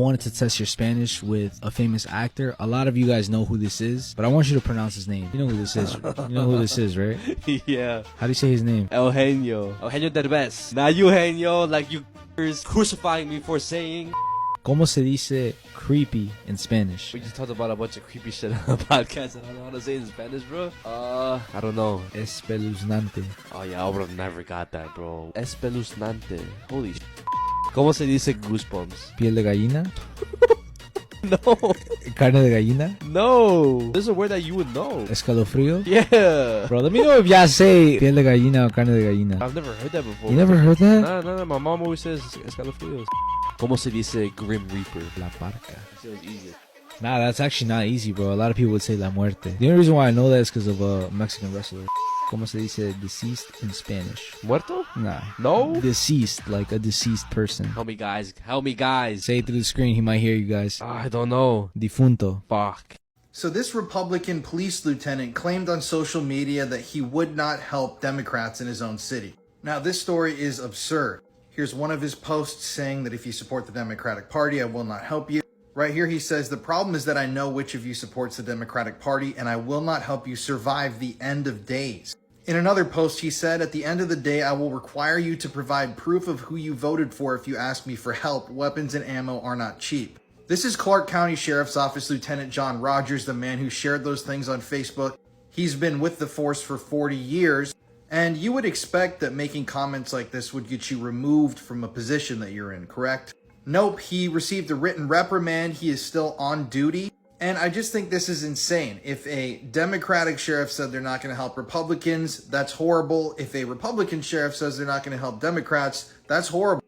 I wanted to test your Spanish with a famous actor. A lot of you guys know who this is, but I want you to pronounce his name. You know who this is. You know who this is, right? Yeah. How do you say his name? Eugenio Derbez. Not Eugenio, like you crucifying me for saying. ¿Cómo se dice creepy in Spanish? We just talked about a bunch of creepy shit on the podcast. I don't know how to say it in Spanish, bro. I don't know. Espeluznante. Oh yeah, I would have never got that, bro. Espeluznante. Holy shit. ¿Cómo se dice goosebumps? Piel de gallina? No. Carne de gallina? No. This is a word that you would know. Escalofrío? Yeah. Bro, let me know if y'all say piel de gallina or carne de gallina. I've never heard that before. You never heard that? No. My mom always says escalofríos. ¿Cómo se dice Grim Reaper? La parca. That was easy. Nah, that's actually not easy, bro. A lot of people would say la muerte. The only reason why I know that is because of a Mexican wrestler. ¿Cómo se dice deceased in Spanish? Muerto? Nah. No? Deceased, like a deceased person. Help me, guys. Help me, guys. Say it through the screen. He might hear you guys. I don't know. Difunto. Fuck. So this Republican police lieutenant claimed on social media that he would not help Democrats in his own city. Now, this story is absurd. Here's one of his posts saying that if you support the Democratic Party, I will not help you. Right here, he says, the problem is that I know which of you supports the Democratic Party, and I will not help you survive the end of days. In another post, he said, at the end of the day, I will require you to provide proof of who you voted for if you ask me for help. Weapons and ammo are not cheap. This is Clark County Sheriff's Office Lieutenant John Rogers, the man who shared those things on Facebook. He's been with the force for 40 years, and you would expect that making comments like this would get you removed from a position that you're in, correct? Nope, he received a written reprimand. He is still on duty. And I just think this is insane. If a Democratic sheriff said they're not going to help Republicans, that's horrible. If a Republican sheriff says they're not going to help Democrats, that's horrible.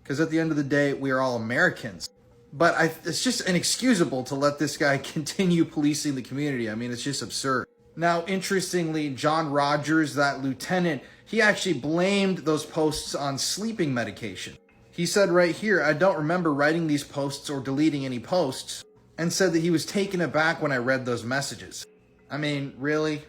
Because at the end of the day, we are all Americans. But it's just inexcusable to let this guy continue policing the community. I mean, it's just absurd. Now, interestingly, John Rogers, that lieutenant, he actually blamed those posts on sleeping medication. He said right here, I don't remember writing these posts or deleting any posts, and said that he was taken aback when I read those messages. I mean, really?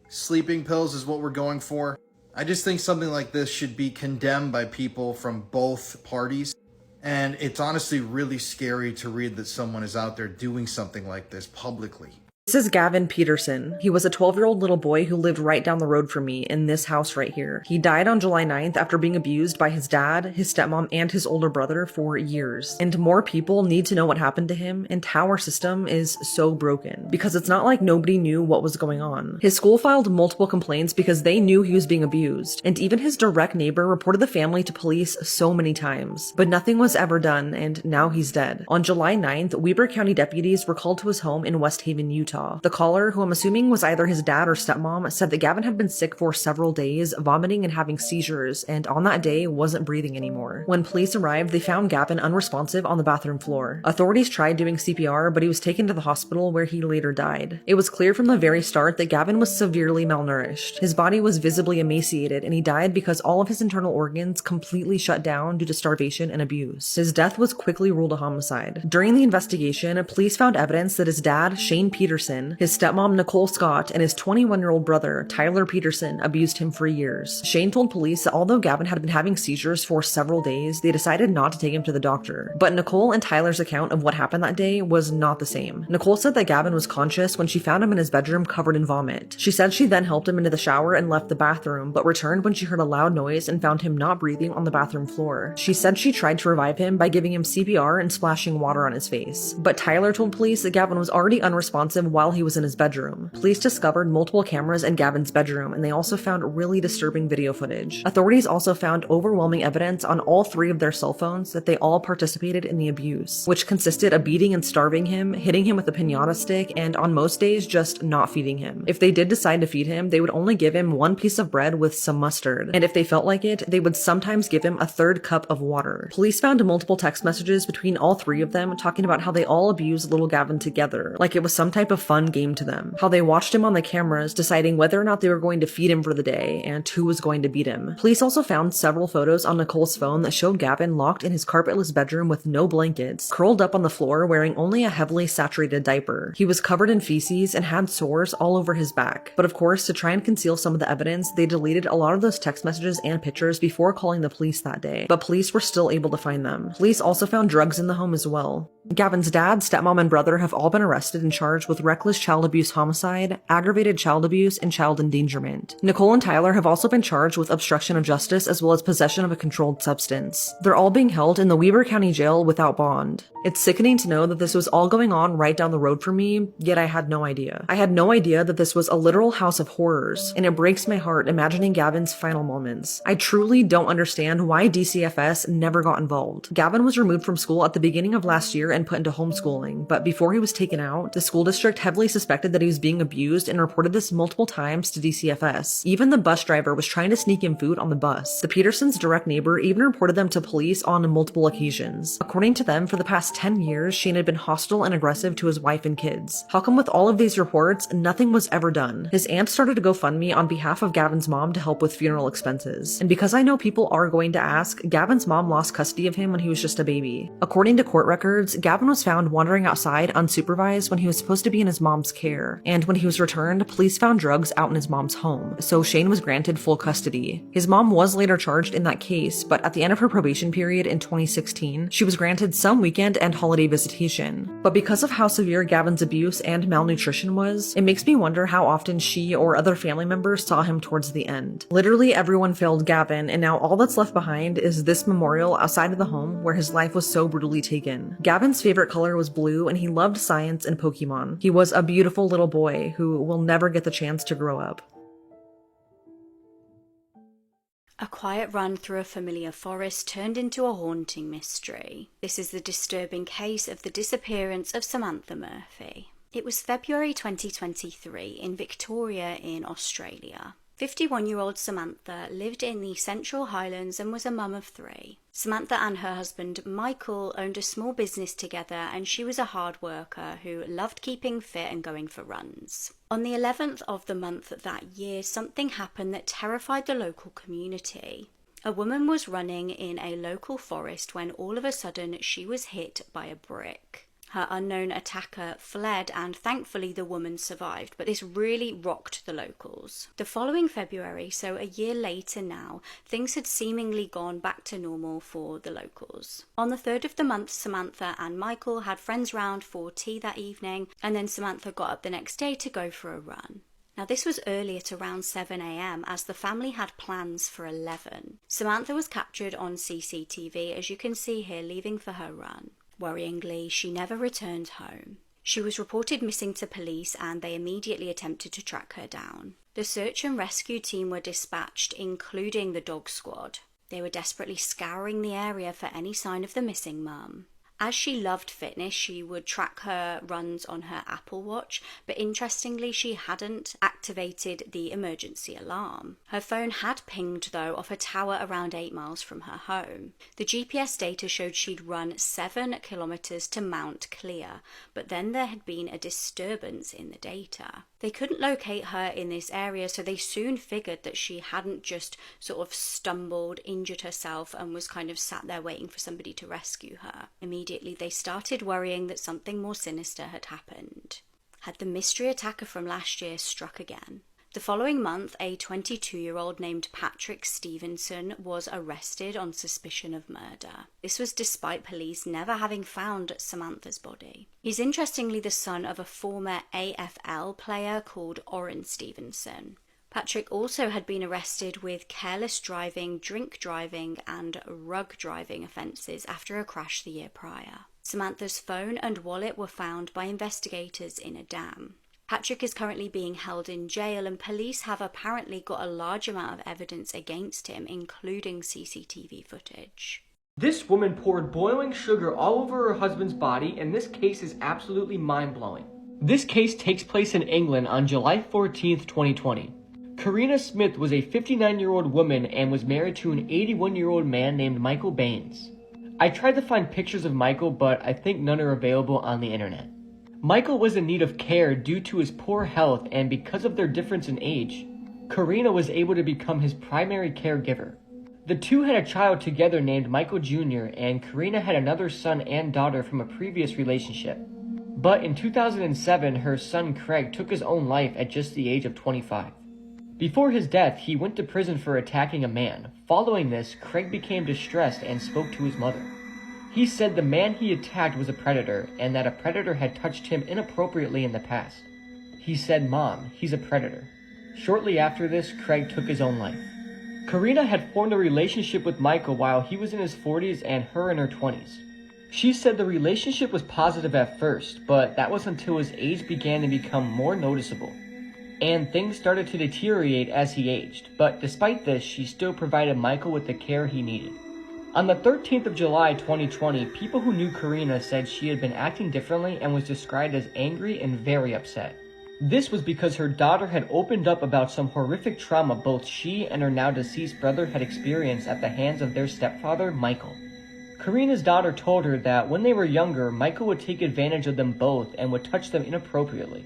Sleeping pills is what we're going for? I just think something like this should be condemned by people from both parties. And it's honestly really scary to read that someone is out there doing something like this publicly. This is Gavin Peterson. He was a 12-year-old little boy who lived right down the road from me in this house right here. He died on July 9th after being abused by his dad, his stepmom, and his older brother for years. And more people need to know what happened to him and how our system is so broken. Because it's not like nobody knew what was going on. His school filed multiple complaints because they knew he was being abused. And even his direct neighbor reported the family to police so many times. But nothing was ever done, and now he's dead. On July 9th, Weber County deputies were called to his home in West Haven, Utah. The caller, who I'm assuming was either his dad or stepmom, said that Gavin had been sick for several days, vomiting and having seizures, and on that day wasn't breathing anymore. When police arrived, they found Gavin unresponsive on the bathroom floor. Authorities tried doing CPR, but he was taken to the hospital where he later died. It was clear from the very start that Gavin was severely malnourished. His body was visibly emaciated, and he died because all of his internal organs completely shut down due to starvation and abuse. His death was quickly ruled a homicide. During the investigation, police found evidence that his dad, Shane Peterson, his stepmom Nicole Scott, and his 21-year-old brother Tyler Peterson abused him for years. Shane told police that although Gavin had been having seizures for several days, they decided not to take him to the doctor. But Nicole and Tyler's account of what happened that day was not the same. Nicole said that Gavin was conscious when she found him in his bedroom covered in vomit. She said she then helped him into the shower and left the bathroom, but returned when she heard a loud noise and found him not breathing on the bathroom floor. She said she tried to revive him by giving him CPR and splashing water on his face. But Tyler told police that Gavin was already unresponsive while he was in his bedroom. Police discovered multiple cameras in Gavin's bedroom, and they also found really disturbing video footage. Authorities also found overwhelming evidence on all three of their cell phones that they all participated in the abuse, which consisted of beating and starving him, hitting him with a piñata stick, and on most days just not feeding him. If they did decide to feed him, they would only give him one piece of bread with some mustard, and if they felt like it, they would sometimes give him a third cup of water. Police found multiple text messages between all three of them talking about how they all abused little Gavin together, like it was some type of fun game to them. How they watched him on the cameras, deciding whether or not they were going to feed him for the day and who was going to beat him. Police also found several photos on Nicole's phone that showed Gavin locked in his carpetless bedroom with no blankets, curled up on the floor wearing only a heavily saturated diaper. He was covered in feces and had sores all over his back. But of course, to try and conceal some of the evidence, they deleted a lot of those text messages and pictures before calling the police that day. But police were still able to find them. Police also found drugs in the home as well. Gavin's dad, stepmom, and brother have all been arrested and charged with reckless child abuse homicide, aggravated child abuse, and child endangerment. Nicole and Tyler have also been charged with obstruction of justice as well as possession of a controlled substance. They're all being held in the Weber County Jail without bond. It's sickening to know that this was all going on right down the road from me, yet I had no idea. I had no idea that this was a literal house of horrors, and it breaks my heart imagining Gavin's final moments. I truly don't understand why DCFS never got involved. Gavin was removed from school at the beginning of last year and put into homeschooling, but before he was taken out, the school district heavily suspected that he was being abused and reported this multiple times to DCFS. Even the bus driver was trying to sneak him food on the bus. The Petersons' direct neighbor even reported them to police on multiple occasions. According to them, for the past 10 years, Shane had been hostile and aggressive to his wife and kids. How come with all of these reports, nothing was ever done? His aunt started a GoFundMe on behalf of Gavin's mom to help with funeral expenses. And because I know people are going to ask, Gavin's mom lost custody of him when he was just a baby. According to court records, Gavin was found wandering outside unsupervised when he was supposed to be in his mom's care. And when he was returned, police found drugs out in his mom's home. So Shane was granted full custody. His mom was later charged in that case, but at the end of her probation period in 2016, she was granted some weekend and holiday visitation. But because of how severe Gavin's abuse and malnutrition was, it makes me wonder how often she or other family members saw him towards the end. Literally everyone failed Gavin, and now all that's left behind is this memorial outside of the home where his life was so brutally taken. Gavin's favorite color was blue, and he loved science and Pokemon. He was a beautiful little boy who will never get the chance to grow up. A quiet run through a familiar forest turned into a haunting mystery. This is the disturbing case of the disappearance of Samantha Murphy. It was February 2023 in Victoria in Australia. 51-year-old Samantha lived in the Central Highlands and was a mum of 3. Samantha and her husband Michael owned a small business together, and she was a hard worker who loved keeping fit and going for runs. On the 11th of the month that year, something happened that terrified the local community. A woman was running in a local forest when all of a sudden she was hit by a brick. Her unknown attacker fled, and thankfully the woman survived, but this really rocked the locals. The following February, so a year later now, things had seemingly gone back to normal for the locals. On the 3rd of the month, Samantha and Michael had friends round for tea that evening, and then Samantha got up the next day to go for a run. Now this was early at around 7 AM as the family had plans for 11. Samantha was captured on CCTV, as you can see here, leaving for her run. Worryingly, she never returned home. She was reported missing to police, and they immediately attempted to track her down. The search and rescue team were dispatched, including the dog squad. They were desperately scouring the area for any sign of the missing mum. As she loved fitness, she would track her runs on her Apple Watch, but interestingly, she hadn't activated the emergency alarm. Her phone had pinged, though, off a tower around 8 miles from her home. The GPS data showed she'd run 7 kilometers to Mount Clear, but then there had been a disturbance in the data. They couldn't locate her in this area, so they soon figured that she hadn't just sort of stumbled, injured herself, and was kind of sat there waiting for somebody to rescue her. Immediately, they started worrying that something more sinister had happened. Had the mystery attacker from last year struck again? The following month, a 22-year-old named Patrick Stevenson was arrested on suspicion of murder. This was despite police never having found Samantha's body. He's interestingly the son of a former AFL player called Orrin Stevenson. Patrick also had been arrested with careless driving, drink driving, and rug driving offences after a crash the year prior. Samantha's phone and wallet were found by investigators in a dam. Patrick is currently being held in jail, and police have apparently got a large amount of evidence against him, including CCTV footage. This woman poured boiling sugar all over her husband's body, and this case is absolutely mind-blowing. This case takes place in England on July 14th, 2020. Karina Smith was a 59-year-old woman and was married to an 81-year-old man named Michael Baines. I tried to find pictures of Michael, but I think none are available on the internet. Michael was in need of care due to his poor health, and because of their difference in age, Karina was able to become his primary caregiver. The two had a child together named Michael Jr., and Karina had another son and daughter from a previous relationship. But in 2007, her son Craig took his own life at just the age of 25. Before his death, he went to prison for attacking a man. Following this, Craig became distressed and spoke to his mother. He said the man he attacked was a predator and that a predator had touched him inappropriately in the past. He said, "Mom, he's a predator." Shortly after this, Craig took his own life. Karina had formed a relationship with Michael while he was in his 40s and her in her 20s. She said the relationship was positive at first, but that was until his age began to become more noticeable. And things started to deteriorate as he aged, but despite this, she still provided Michael with the care he needed. On the 13th of July 2020, people who knew Karina said she had been acting differently and was described as angry and very upset. This was because her daughter had opened up about some horrific trauma both she and her now deceased brother had experienced at the hands of their stepfather, Michael. Karina's daughter told her that when they were younger, Michael would take advantage of them both and would touch them inappropriately.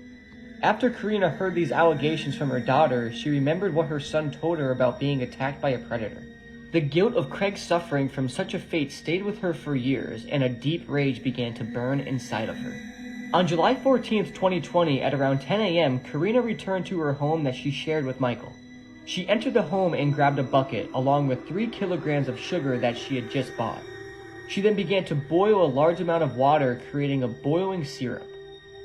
After Karina heard these allegations from her daughter, she remembered what her son told her about being attacked by a predator. The guilt of Craig's suffering from such a fate stayed with her for years, and a deep rage began to burn inside of her. On July 14th, 2020, at around 10 a.m., Karina returned to her home that she shared with Michael. She entered the home and grabbed a bucket, along with 3 kilograms of sugar that she had just bought. She then began to boil a large amount of water, creating a boiling syrup.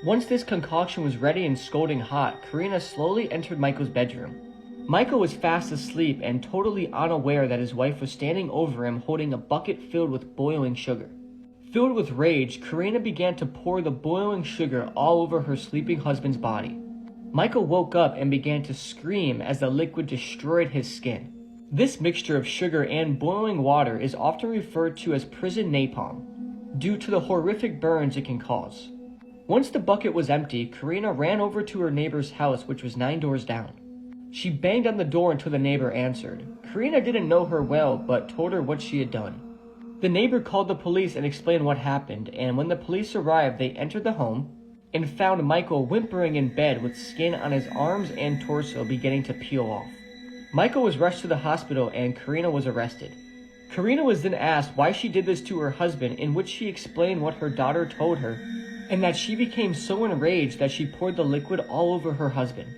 Once this concoction was ready and scalding hot, Karina slowly entered Michael's bedroom. Michael was fast asleep and totally unaware that his wife was standing over him holding a bucket filled with boiling sugar. Filled with rage, Karina began to pour the boiling sugar all over her sleeping husband's body. Michael woke up and began to scream as the liquid destroyed his skin. This mixture of sugar and boiling water is often referred to as prison napalm, due to the horrific burns it can cause. Once the bucket was empty, Karina ran over to her neighbor's house, which was 9 doors down. She banged on the door until the neighbor answered. Karina didn't know her well, but told her what she had done. The neighbor called the police and explained what happened, and when the police arrived, they entered the home and found Michael whimpering in bed with skin on his arms and torso beginning to peel off. Michael was rushed to the hospital and Karina was arrested. Karina was then asked why she did this to her husband, in which she explained what her daughter told her, and that she became so enraged that she poured the liquid all over her husband.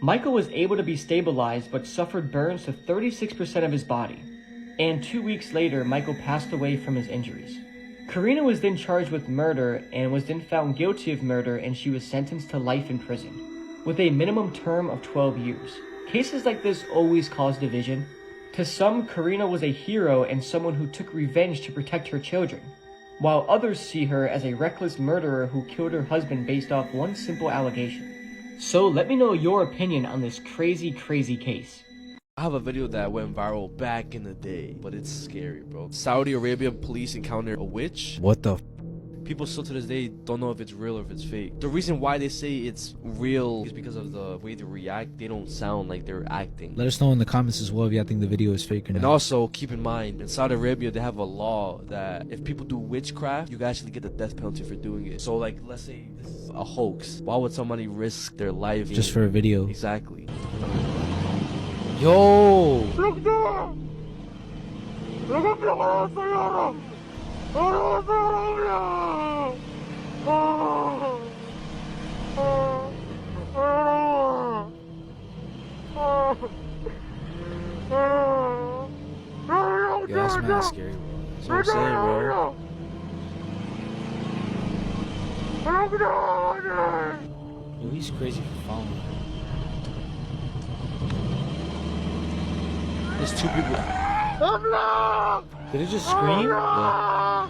Michael was able to be stabilized but suffered burns to 36% of his body, and 2 weeks later, Michael passed away from his injuries. Karina was then charged with murder and was then found guilty of murder, and she was sentenced to life in prison, with a minimum term of 12 years. Cases like this always cause division. To some, Karina was a hero and someone who took revenge to protect her children, while others see her as a reckless murderer who killed her husband based off one simple allegation. So let me know your opinion on this crazy case. I have a video that went viral back in the day, but it's scary, bro. Saudi Arabian police encountered a witch. What the? People still to this day don't know if it's real or if it's fake. The reason why they say it's real is because of the way they react. They don't sound like they're acting. Let us know in the comments as well if you think the video is fake or not. And also, keep in mind, in Saudi Arabia, they have a law that if people do witchcraft, you can actually get the death penalty for doing it. So, like, let's say this is a hoax. Why would somebody risk their life just for a video? Exactly. Yo! Yeah, that's mad scary, bro. That's what I'm saying, bro. Yo, he's crazy for following me. There's 2 people. Did it just scream? Yeah.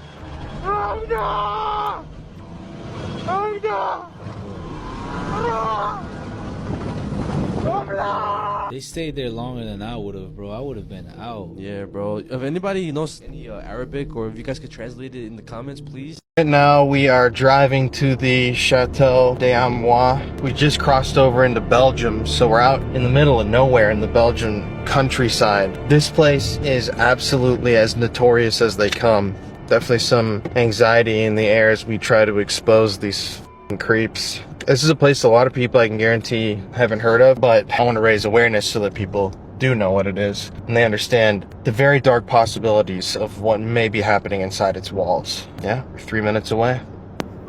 They stayed there longer than I would have, bro. I would have been out. Yeah, bro. If anybody knows any Arabic, or if you guys could translate it in the comments, please. Right now we are driving to the Chateau d'Amois. We just crossed over into Belgium, so we're out in the middle of nowhere in the Belgian countryside. This place is absolutely as notorious as they come. Definitely some anxiety in the air as we try to expose these creeps. This is a place a lot of people, I can guarantee, haven't heard of, but I want to raise awareness so that people do know what it is and they understand the very dark possibilities of what may be happening inside its walls. Yeah, we're 3 minutes away.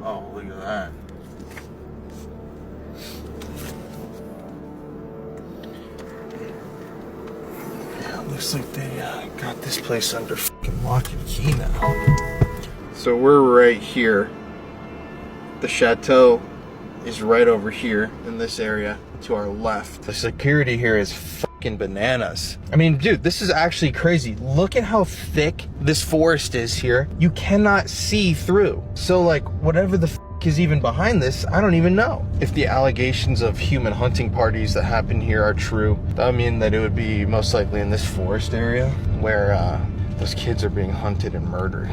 Oh, look at that. Yeah, looks like they got this place under fucking lock and key now. So we're right here. The chateau is right over here in this area to our left. The security here is fucking bananas. I mean, dude, this is actually crazy. Look at how thick this forest is here. You cannot see through. So like, whatever the is even behind this, I don't even know. If the allegations of human hunting parties that happen here are true, that would mean that it would be most likely in this forest area where those kids are being hunted and murdered.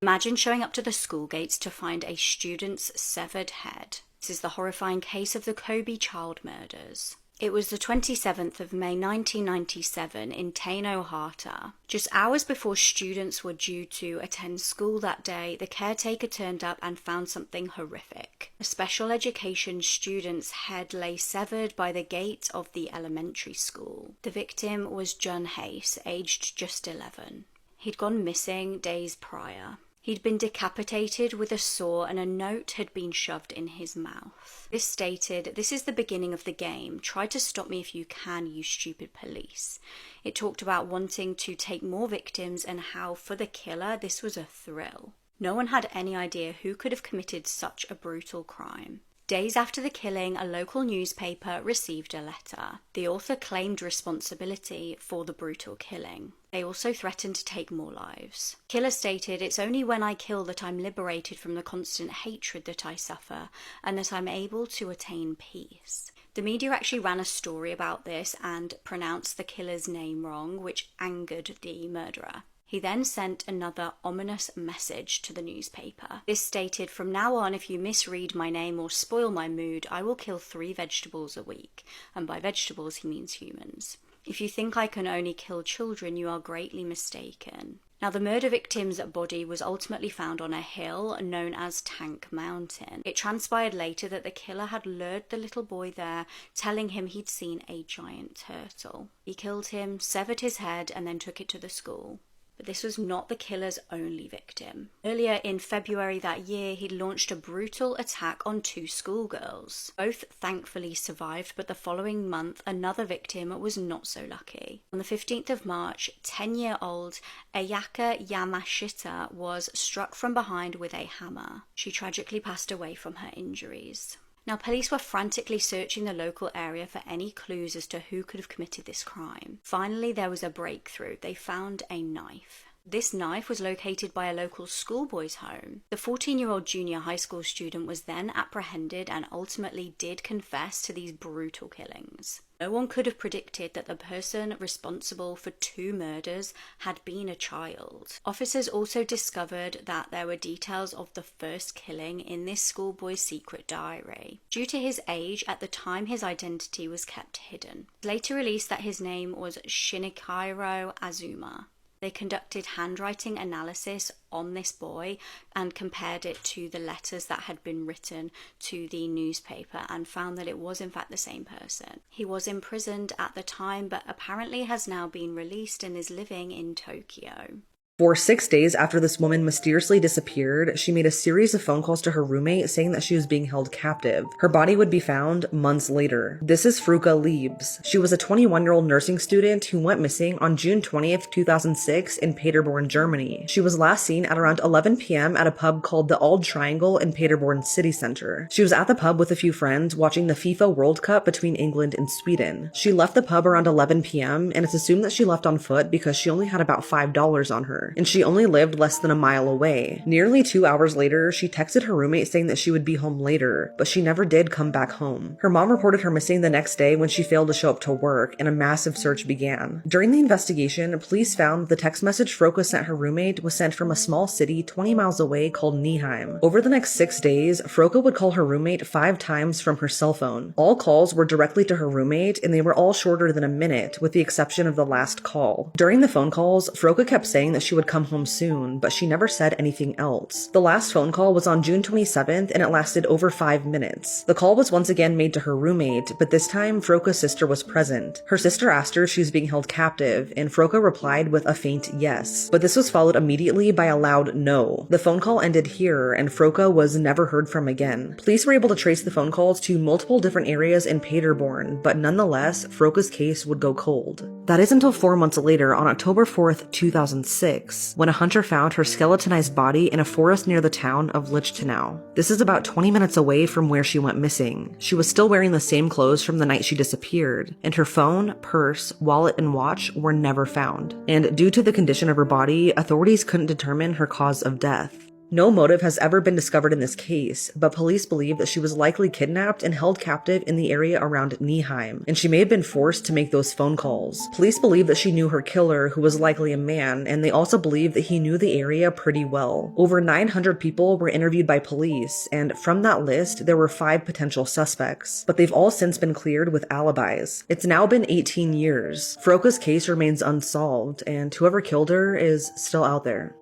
Imagine showing up to the school gates to find a student's severed head. This is the horrifying case of the Kobe child murders. It was the 27th of May 1997 in Tano-Hata. Just hours before students were due to attend school that day, the caretaker turned up and found something horrific. A special education student's head lay severed by the gate of the elementary school. The victim was John Hayes, aged just 11. He'd gone missing days prior. He'd been decapitated with a saw and a note had been shoved in his mouth. This stated, "This is the beginning of the game. Try to stop me if you can, you stupid police." It talked about wanting to take more victims and how, for the killer, this was a thrill. No one had any idea who could have committed such a brutal crime. Days after the killing, a local newspaper received a letter. The author claimed responsibility for the brutal killing. They also threatened to take more lives. Killer stated, "It's only when I kill that I'm liberated from the constant hatred that I suffer, and that I'm able to attain peace." The media actually ran a story about this and pronounced the killer's name wrong, which angered the murderer. He then sent another ominous message to the newspaper. This stated, "From now on, if you misread my name or spoil my mood, I will kill 3 vegetables a week." And by vegetables, he means humans. "If you think I can only kill children, you are greatly mistaken." Now, the murder victim's body was ultimately found on a hill known as Tank Mountain. It transpired later that the killer had lured the little boy there, telling him he'd seen a giant turtle. He killed him, severed his head, and then took it to the school. But this was not the killer's only victim. Earlier in February that year, he launched a brutal attack on 2 schoolgirls. Both thankfully survived, but the following month, another victim was not so lucky. On the 15th of March, 10-year-old Ayaka Yamashita was struck from behind with a hammer. She tragically passed away from her injuries. Now, police were frantically searching the local area for any clues as to who could have committed this crime. Finally, there was a breakthrough. They found a knife. This knife was located by a local schoolboy's home. The 14-year-old junior high school student was then apprehended and ultimately did confess to these brutal killings. No one could have predicted that the person responsible for 2 murders had been a child. Officers also discovered that there were details of the first killing in this schoolboy's secret diary. Due to his age, at the time his identity was kept hidden. It was later released that his name was Shinichiro Azuma. They conducted handwriting analysis on this boy and compared it to the letters that had been written to the newspaper and found that it was in fact the same person. He was imprisoned at the time, but apparently has now been released and is living in Tokyo. For 6 days after this woman mysteriously disappeared, she made a series of phone calls to her roommate saying that she was being held captive. Her body would be found months later. This is Fruka Liebs. She was a 21-year-old nursing student who went missing on June 20th, 2006 in Paderborn, Germany. She was last seen at around 11 p.m. at a pub called the Old Triangle in Paderborn city center. She was at the pub with a few friends watching the FIFA World Cup between England and Sweden. She left the pub around 11 p.m. and it's assumed that she left on foot because she only had about $5 on her, and she only lived less than a mile away. Nearly 2 hours later, she texted her roommate saying that she would be home later, but she never did come back home. Her mom reported her missing the next day when she failed to show up to work, and a massive search began. During the investigation, police found the text message Froka sent her roommate was sent from a small city 20 miles away called Nieheim. Over the next 6 days, Froka would call her roommate 5 times from her cell phone. All calls were directly to her roommate, and they were all shorter than a minute, with the exception of the last call. During the phone calls, Froka kept saying that she would would come home soon, but she never said anything else. The last phone call was on June 27th, and it lasted over 5 minutes. The call was once again made to her roommate, but this time Froka's sister was present. Her sister asked her if she was being held captive, and Froka replied with a faint yes, but this was followed immediately by a loud no. The phone call ended here, and Froka was never heard from again. Police were able to trace the phone calls to multiple different areas in Paderborn, but nonetheless, Froka's case would go cold. That is until 4 months later, on October 4th, 2006, when a hunter found her skeletonized body in a forest near the town of Lichtenau. This is about 20 minutes away from where she went missing. She was still wearing the same clothes from the night she disappeared, and her phone, purse, wallet, and watch were never found. And due to the condition of her body, authorities couldn't determine her cause of death. No motive has ever been discovered in this case, but police believe that she was likely kidnapped and held captive in the area around Nieheim, and she may have been forced to make those phone calls. Police believe that she knew her killer, who was likely a man, and they also believe that he knew the area pretty well. Over 900 people were interviewed by police, and from that list, there were 5 potential suspects, but they've all since been cleared with alibis. It's now been 18 years. Froka's case remains unsolved, and whoever killed her is still out there.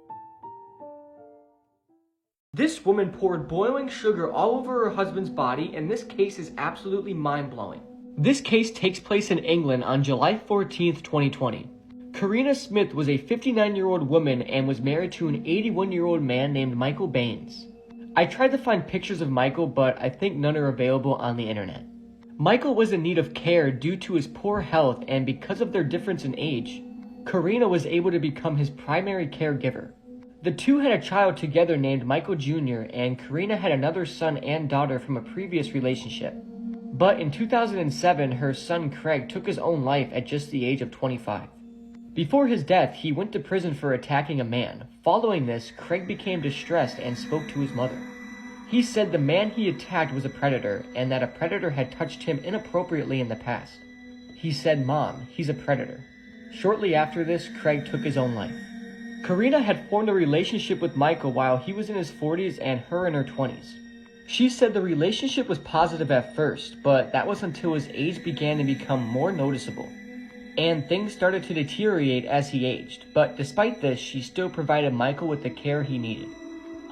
This woman poured boiling sugar all over her husband's body, and this case is absolutely mind-blowing. This case takes place in England on July 14th, 2020. Karina Smith was a 59-year-old woman and was married to an 81-year-old man named Michael Baines. I tried to find pictures of Michael, but I think none are available on the internet. Michael was in need of care due to his poor health, and because of their difference in age, Karina was able to become his primary caregiver. The two had a child together named Michael Jr., and Karina had another son and daughter from a previous relationship. But in 2007, her son Craig took his own life at just the age of 25. Before his death, he went to prison for attacking a man. Following this, Craig became distressed and spoke to his mother. He said the man he attacked was a predator, and that a predator had touched him inappropriately in the past. He said, "Mom, he's a predator." Shortly after this, Craig took his own life. Karina had formed a relationship with Michael while he was in his 40s and her in her 20s. She said the relationship was positive at first, but that was until his age began to become more noticeable, and things started to deteriorate as he aged. But despite this, she still provided Michael with the care he needed.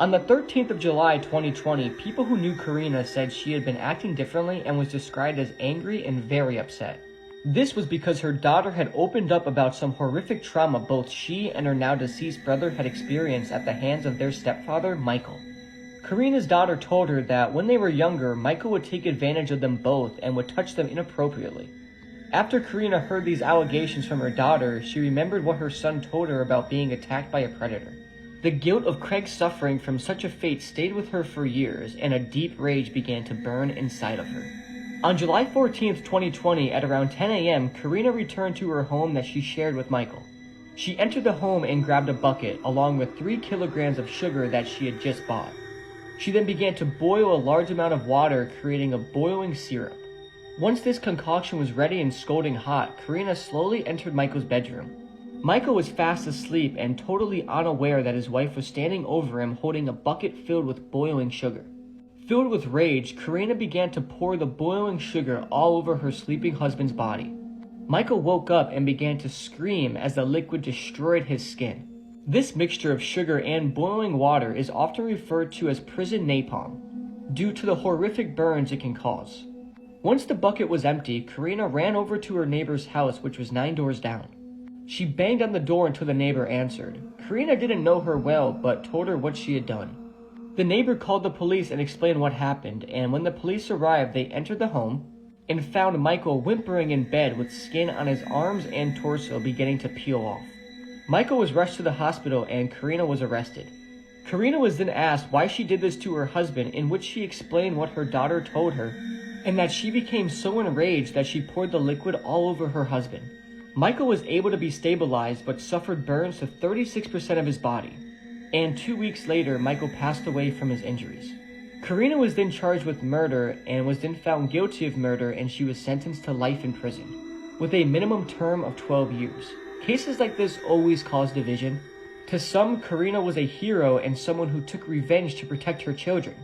On the 13th of July 2020, people who knew Karina said she had been acting differently and was described as angry and very upset. This was because her daughter had opened up about some horrific trauma both she and her now deceased brother had experienced at the hands of their stepfather, Michael. Karina's daughter told her that when they were younger, Michael would take advantage of them both and would touch them inappropriately. After Karina heard these allegations from her daughter, she remembered what her son told her about being attacked by a predator. The guilt of Craig's suffering from such a fate stayed with her for years, and a deep rage began to burn inside of her. On July 14th, 2020, at around 10 a.m., Karina returned to her home that she shared with Michael. She entered the home and grabbed a bucket, along with 3 kilograms of sugar that she had just bought. She then began to boil a large amount of water, creating a boiling syrup. Once this concoction was ready and scalding hot, Karina slowly entered Michael's bedroom. Michael was fast asleep and totally unaware that his wife was standing over him holding a bucket filled with boiling sugar. Filled with rage, Karina began to pour the boiling sugar all over her sleeping husband's body. Michael woke up and began to scream as the liquid destroyed his skin. This mixture of sugar and boiling water is often referred to as prison napalm, due to the horrific burns it can cause. Once the bucket was empty, Karina ran over to her neighbor's house, which was 9 doors down. She banged on the door until the neighbor answered. Karina didn't know her well, but told her what she had done. The neighbor called the police and explained what happened, and when the police arrived, they entered the home and found Michael whimpering in bed with skin on his arms and torso beginning to peel off. Michael was rushed to the hospital and Karina was arrested. Karina was then asked why she did this to her husband, in which she explained what her daughter told her, and that she became so enraged that she poured the liquid all over her husband. Michael was able to be stabilized but suffered burns to 36% of his body, and 2 weeks later, Michael passed away from his injuries. Karina was then charged with murder and was then found guilty of murder, and she was sentenced to life in prison, with a minimum term of 12 years. Cases like this always cause division. To some, Karina was a hero and someone who took revenge to protect her children,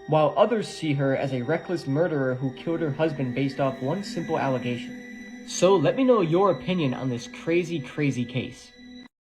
while others see her as a reckless murderer who killed her husband based off one simple allegation. So let me know your opinion on this crazy case.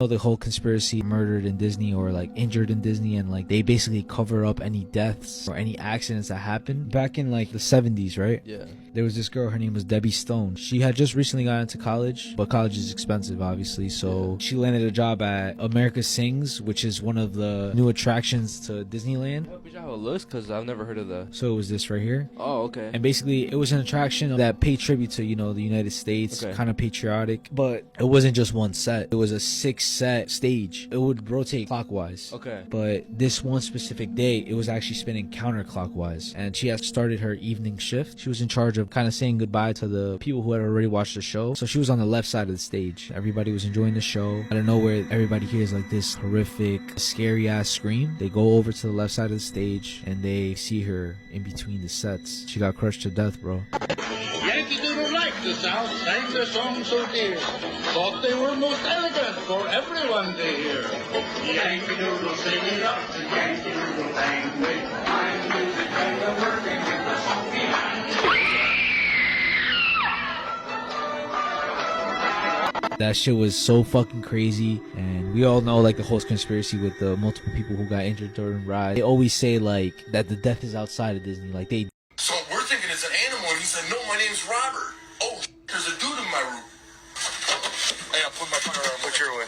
Know the whole conspiracy, murdered in Disney or like injured in Disney, and like they basically cover up any deaths or any accidents that happened back in like the 70s, right? Yeah. There was this girl, her name was Debbie Stone. She had just recently got into college, but college is expensive, obviously. So she landed a job at America Sings, which is one of the new attractions to Disneyland. I hope you have a list, because I've never heard of that. So it was this right here. Oh, okay. And basically, it was an attraction that paid tribute to, you know, the United States, Okay. kind of patriotic. But it wasn't just one set. It was a 6-set stage. It would rotate clockwise. Okay. But this one specific day, it was actually spinning counterclockwise. And she had started her evening shift. She was in charge of kind of saying goodbye to the people who had already watched the show. So she was on the left side of the stage. Everybody was enjoying the show. Out of nowhere, everybody hears like this horrific, scary ass scream. They go over to the left side of the stage and they see her in between the sets. She got crushed to death, bro. Yankee Doodle liked the South, sang their song so dear. Thought they were most elegant for everyone to hear. Yankee Doodle sing it up, the Yankee Doodle language. I'm music and the working with the song behind. That shit was so fucking crazy, and we all know like the whole conspiracy with the multiple people who got injured during the ride. They always say like that the death is outside of Disney. Like they. So we're thinking it's an animal, and he said, "No, my name's Robert." Oh, there's a dude in my room. Hey, I'll put my firearm. Put your away.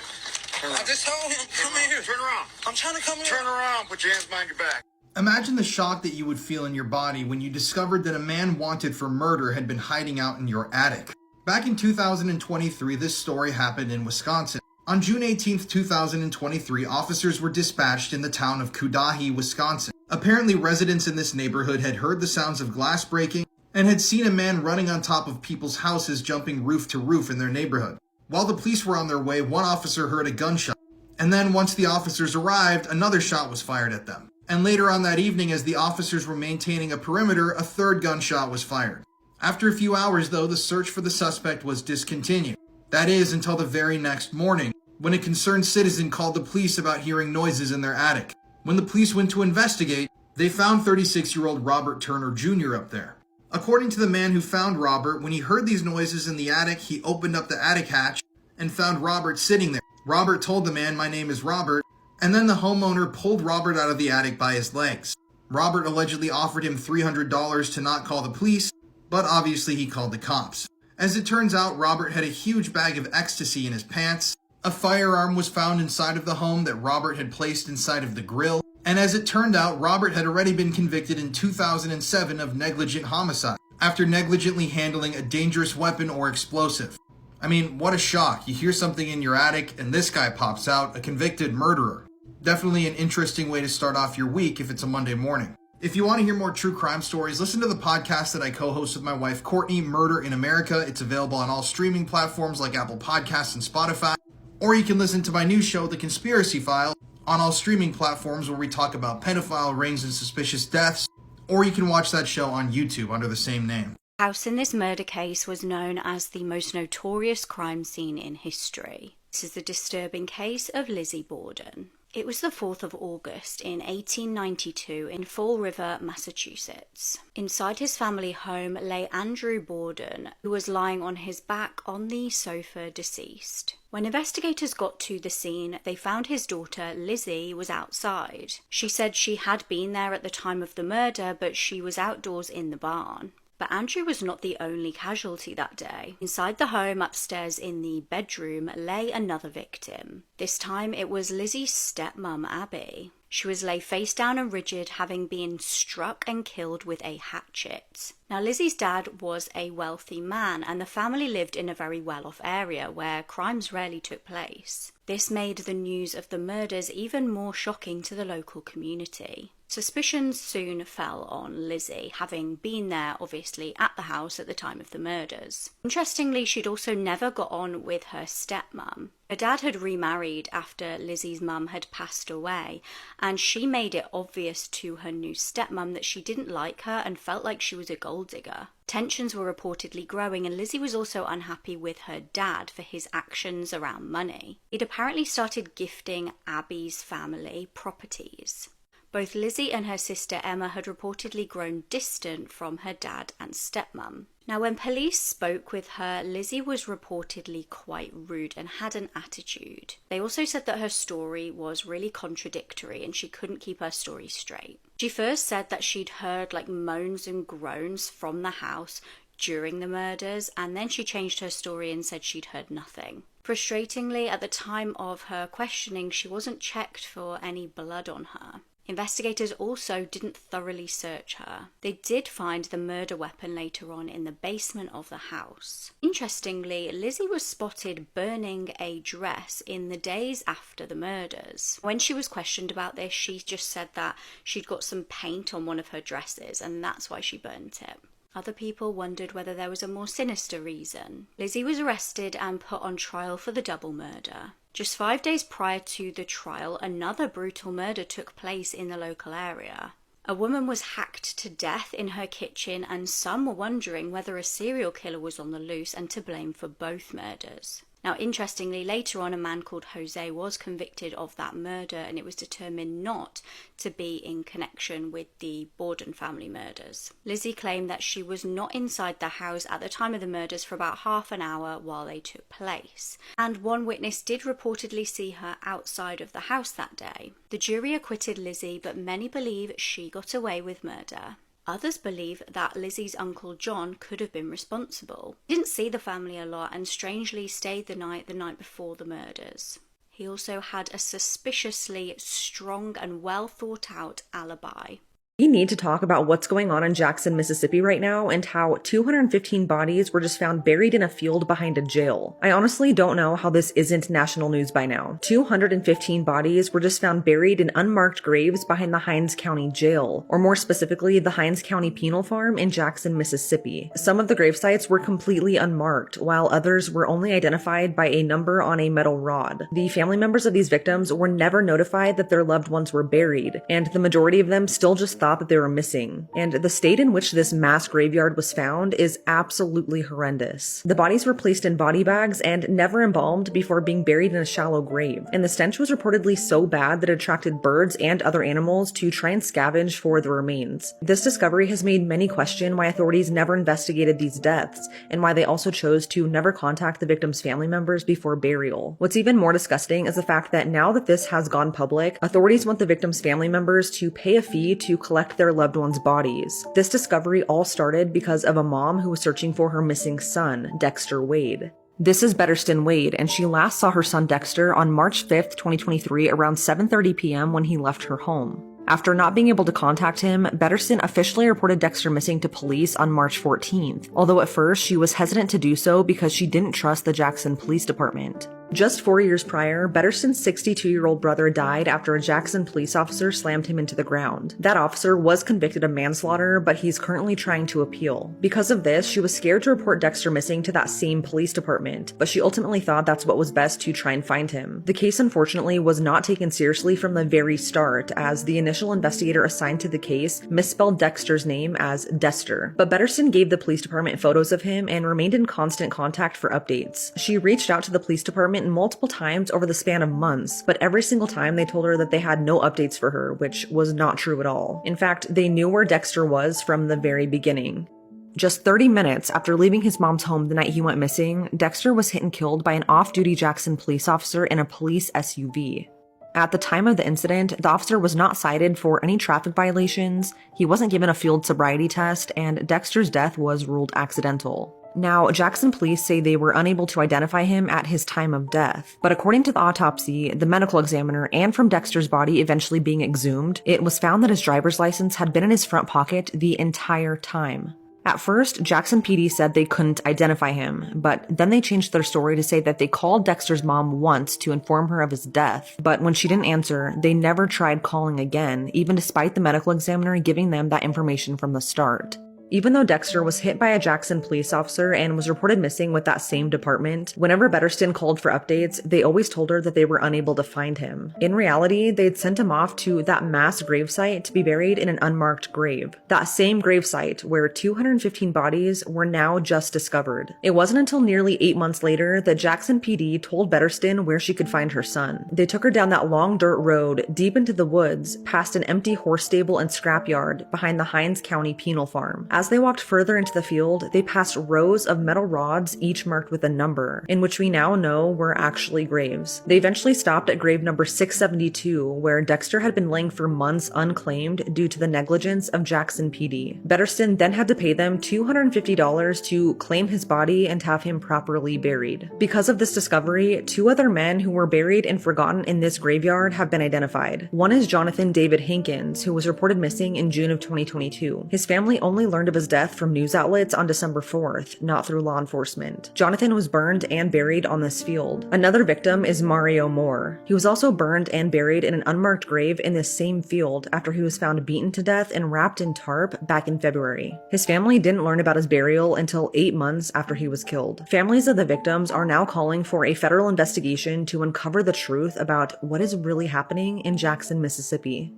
Just tell him, come here. Turn around. I'm trying to come here. Turn around. Put your hands behind your back. Imagine the shock that you would feel in your body when you discovered that a man wanted for murder had been hiding out in your attic. Back in 2023, this story happened in Wisconsin. On June 18, 2023, officers were dispatched in the town of Cudahy, Wisconsin. Apparently, residents in this neighborhood had heard the sounds of glass breaking and had seen a man running on top of people's houses, jumping roof to roof in their neighborhood. While the police were on their way, one officer heard a gunshot. And then once the officers arrived, another shot was fired at them. And later on that evening, as the officers were maintaining a perimeter, a third gunshot was fired. After a few hours, though, the search for the suspect was discontinued. That is, until the very next morning, when a concerned citizen called the police about hearing noises in their attic. When the police went to investigate, they found 36-year-old Robert Turner Jr. up there. According to the man who found Robert, when he heard these noises in the attic, he opened up the attic hatch and found Robert sitting there. Robert told the man, "My name is Robert," and then the homeowner pulled Robert out of the attic by his legs. Robert allegedly offered him $300 to not call the police, but obviously he called the cops. As it turns out, Robert had a huge bag of ecstasy in his pants. A firearm was found inside of the home that Robert had placed inside of the grill. And as it turned out, Robert had already been convicted in 2007 of negligent homicide after negligently handling a dangerous weapon or explosive. I mean, what a shock. You hear something in your attic and this guy pops out, a convicted murderer. Definitely an interesting way to start off your week if it's a Monday morning. If you want to hear more true crime stories, listen to the podcast that I co-host with my wife Courtney, Murder in America. It's available on all streaming platforms like Apple Podcasts and Spotify. Or you can listen to my new show, The Conspiracy File, on all streaming platforms where we talk about pedophile rings and suspicious deaths. Or you can watch that show on YouTube under the same name. The house in this murder case was known as the most notorious crime scene in history. This is the disturbing case of Lizzie Borden. It was the 4th of August in 1892 in Fall River, Massachusetts. Inside his family home lay Andrew Borden, who was lying on his back on the sofa deceased. When investigators got to the scene, they found his daughter, Lizzie, was outside. She said she had been there at the time of the murder, but she was outdoors in the barn. But Andrew was not the only casualty that day. Inside the home, upstairs in the bedroom, lay another victim. This time it was Lizzie's stepmom, Abby. She was lay face down and rigid, having been struck and killed with a hatchet. Now, Lizzie's dad was a wealthy man, and the family lived in a very well-off area where crimes rarely took place. This made the news of the murders even more shocking to the local community. Suspicions soon fell on Lizzie, having been there, obviously, at the house at the time of the murders. Interestingly, she'd also never got on with her stepmom. Her dad had remarried after Lizzie's mum had passed away, and she made it obvious to her new stepmom that she didn't like her and felt like she was a gold digger. Tensions were reportedly growing, and Lizzie was also unhappy with her dad for his actions around money. He'd apparently started gifting Abby's family properties. Both Lizzie and her sister Emma had reportedly grown distant from her dad and stepmom. Now, when police spoke with her, Lizzie was reportedly quite rude and had an attitude. They also said that her story was really contradictory and she couldn't keep her story straight. She first said that she'd heard like moans and groans from the house during the murders, and then she changed her story and said she'd heard nothing. Frustratingly, at the time of her questioning, she wasn't checked for any blood on her. Investigators also didn't thoroughly search her. They did find the murder weapon later on in the basement of the house. Interestingly, Lizzie was spotted burning a dress in the days after the murders. When she was questioned about this, she just said that she'd got some paint on one of her dresses and that's why she burnt it. Other people wondered whether there was a more sinister reason. Lizzie was arrested and put on trial for the double murder. Just 5 days prior to the trial, another brutal murder took place in the local area. A woman was hacked to death in her kitchen, and some were wondering whether a serial killer was on the loose and to blame for both murders. Now, interestingly, later on, a man called Jose was convicted of that murder, and it was determined not to be in connection with the Borden family murders. Lizzie claimed that she was not inside the house at the time of the murders for about half an hour while they took place, and one witness did reportedly see her outside of the house that day. The jury acquitted Lizzie, but many believe she got away with murder. Others believe that Lizzie's uncle John could have been responsible. He didn't see the family a lot and strangely stayed the night before the murders. He also had a suspiciously strong and well thought out alibi. We need to talk about what's going on in Jackson, Mississippi right now and how 215 bodies were just found buried in a field behind a jail. I honestly don't know how this isn't national news by now. 215 bodies were just found buried in unmarked graves behind the Hinds County Jail, or more specifically, the Hinds County Penal Farm in Jackson, Mississippi. Some of the grave sites were completely unmarked, while others were only identified by a number on a metal rod. The family members of these victims were never notified that their loved ones were buried, and the majority of them still just thought that they were missing. And the state in which this mass graveyard was found is absolutely horrendous. The bodies were placed in body bags and never embalmed before being buried in a shallow grave. And the stench was reportedly so bad that it attracted birds and other animals to try and scavenge for the remains. This discovery has made many question why authorities never investigated these deaths, and why they also chose to never contact the victims' family members before burial. What's even more disgusting is the fact that now that this has gone public, authorities want the victims' family members to pay a fee to collect their loved ones' bodies. This discovery all started because of a mom who was searching for her missing son, Dexter Wade. This is Betterston Wade, and she last saw her son Dexter on March 5th, 2023 around 7:30 p.m. when he left her home. After not being able to contact him, Betterston officially reported Dexter missing to police on March 14th, although at first she was hesitant to do so because she didn't trust the Jackson Police Department. Just 4 years prior, Betterston's 62-year-old brother died after a Jackson police officer slammed him into the ground. That officer was convicted of manslaughter, but he's currently trying to appeal. Because of this, she was scared to report Dexter missing to that same police department, but she ultimately thought that's what was best to try and find him. The case unfortunately was not taken seriously from the very start, as the initial investigator assigned to the case misspelled Dexter's name as Dester. But Betterston gave the police department photos of him and remained in constant contact for updates. She reached out to the police department multiple times over the span of months, but every single time they told her that they had no updates for her, which was not true at all. In fact, they knew where Dexter was from the very beginning. Just 30 minutes after leaving his mom's home the night he went missing, Dexter was hit and killed by an off-duty Jackson police officer in a police SUV. At the time of the incident, the officer was not cited for any traffic violations, he wasn't given a field sobriety test, and Dexter's death was ruled accidental. Now, Jackson police say they were unable to identify him at his time of death, but according to the autopsy, the medical examiner, and from Dexter's body eventually being exhumed, it was found that his driver's license had been in his front pocket the entire time. At first, Jackson PD said they couldn't identify him, but then they changed their story to say that they called Dexter's mom once to inform her of his death, but when she didn't answer, they never tried calling again, even despite the medical examiner giving them that information from the start. Even though Dexter was hit by a Jackson police officer and was reported missing with that same department, whenever Betterston called for updates, they always told her that they were unable to find him. In reality, they'd sent him off to that mass gravesite to be buried in an unmarked grave. That same gravesite where 215 bodies were now just discovered. It wasn't until nearly 8 months later that Jackson PD told Betterston where she could find her son. They took her down that long dirt road, deep into the woods, past an empty horse stable and scrapyard behind the Hinds County Penal Farm. As they walked further into the field, they passed rows of metal rods, each marked with a number, in which we now know were actually graves. They eventually stopped at grave number 672, where Dexter had been laying for months unclaimed due to the negligence of Jackson PD. Betterston then had to pay them $250 to claim his body and have him properly buried. Because of this discovery, 2 other men who were buried and forgotten in this graveyard have been identified. One is Jonathan David Hankins, who was reported missing in June of 2022. His family only learned of his death from news outlets on December 4th, not through law enforcement. Jonathan was burned and buried on this field. Another victim is Mario Moore. He was also burned and buried in an unmarked grave in this same field after he was found beaten to death and wrapped in tarp back in February. His family didn't learn about his burial until 8 months after he was killed. Families of the victims are now calling for a federal investigation to uncover the truth about what is really happening in Jackson, Mississippi.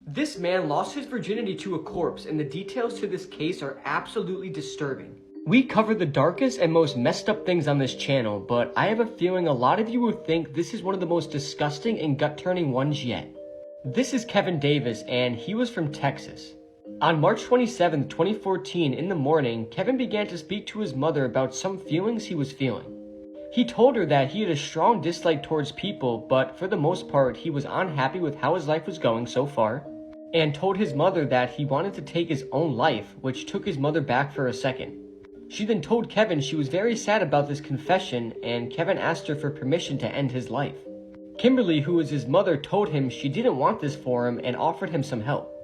This man lost his virginity to a corpse, and the details to this case are absolutely disturbing. We cover the darkest and most messed up things on this channel, but I have a feeling a lot of you will think this is one of the most disgusting and gut-turning ones yet. This is Kevin Davis, and he was from Texas. On March 27, 2014, in the morning, Kevin began to speak to his mother about some feelings he was feeling. He told her that he had a strong dislike towards people, but for the most part, he was unhappy with how his life was going so far, and told his mother that he wanted to take his own life, which took his mother back for a second. She then told Kevin she was very sad about this confession, and Kevin asked her for permission to end his life. Kimberly, who was his mother, told him she didn't want this for him and offered him some help,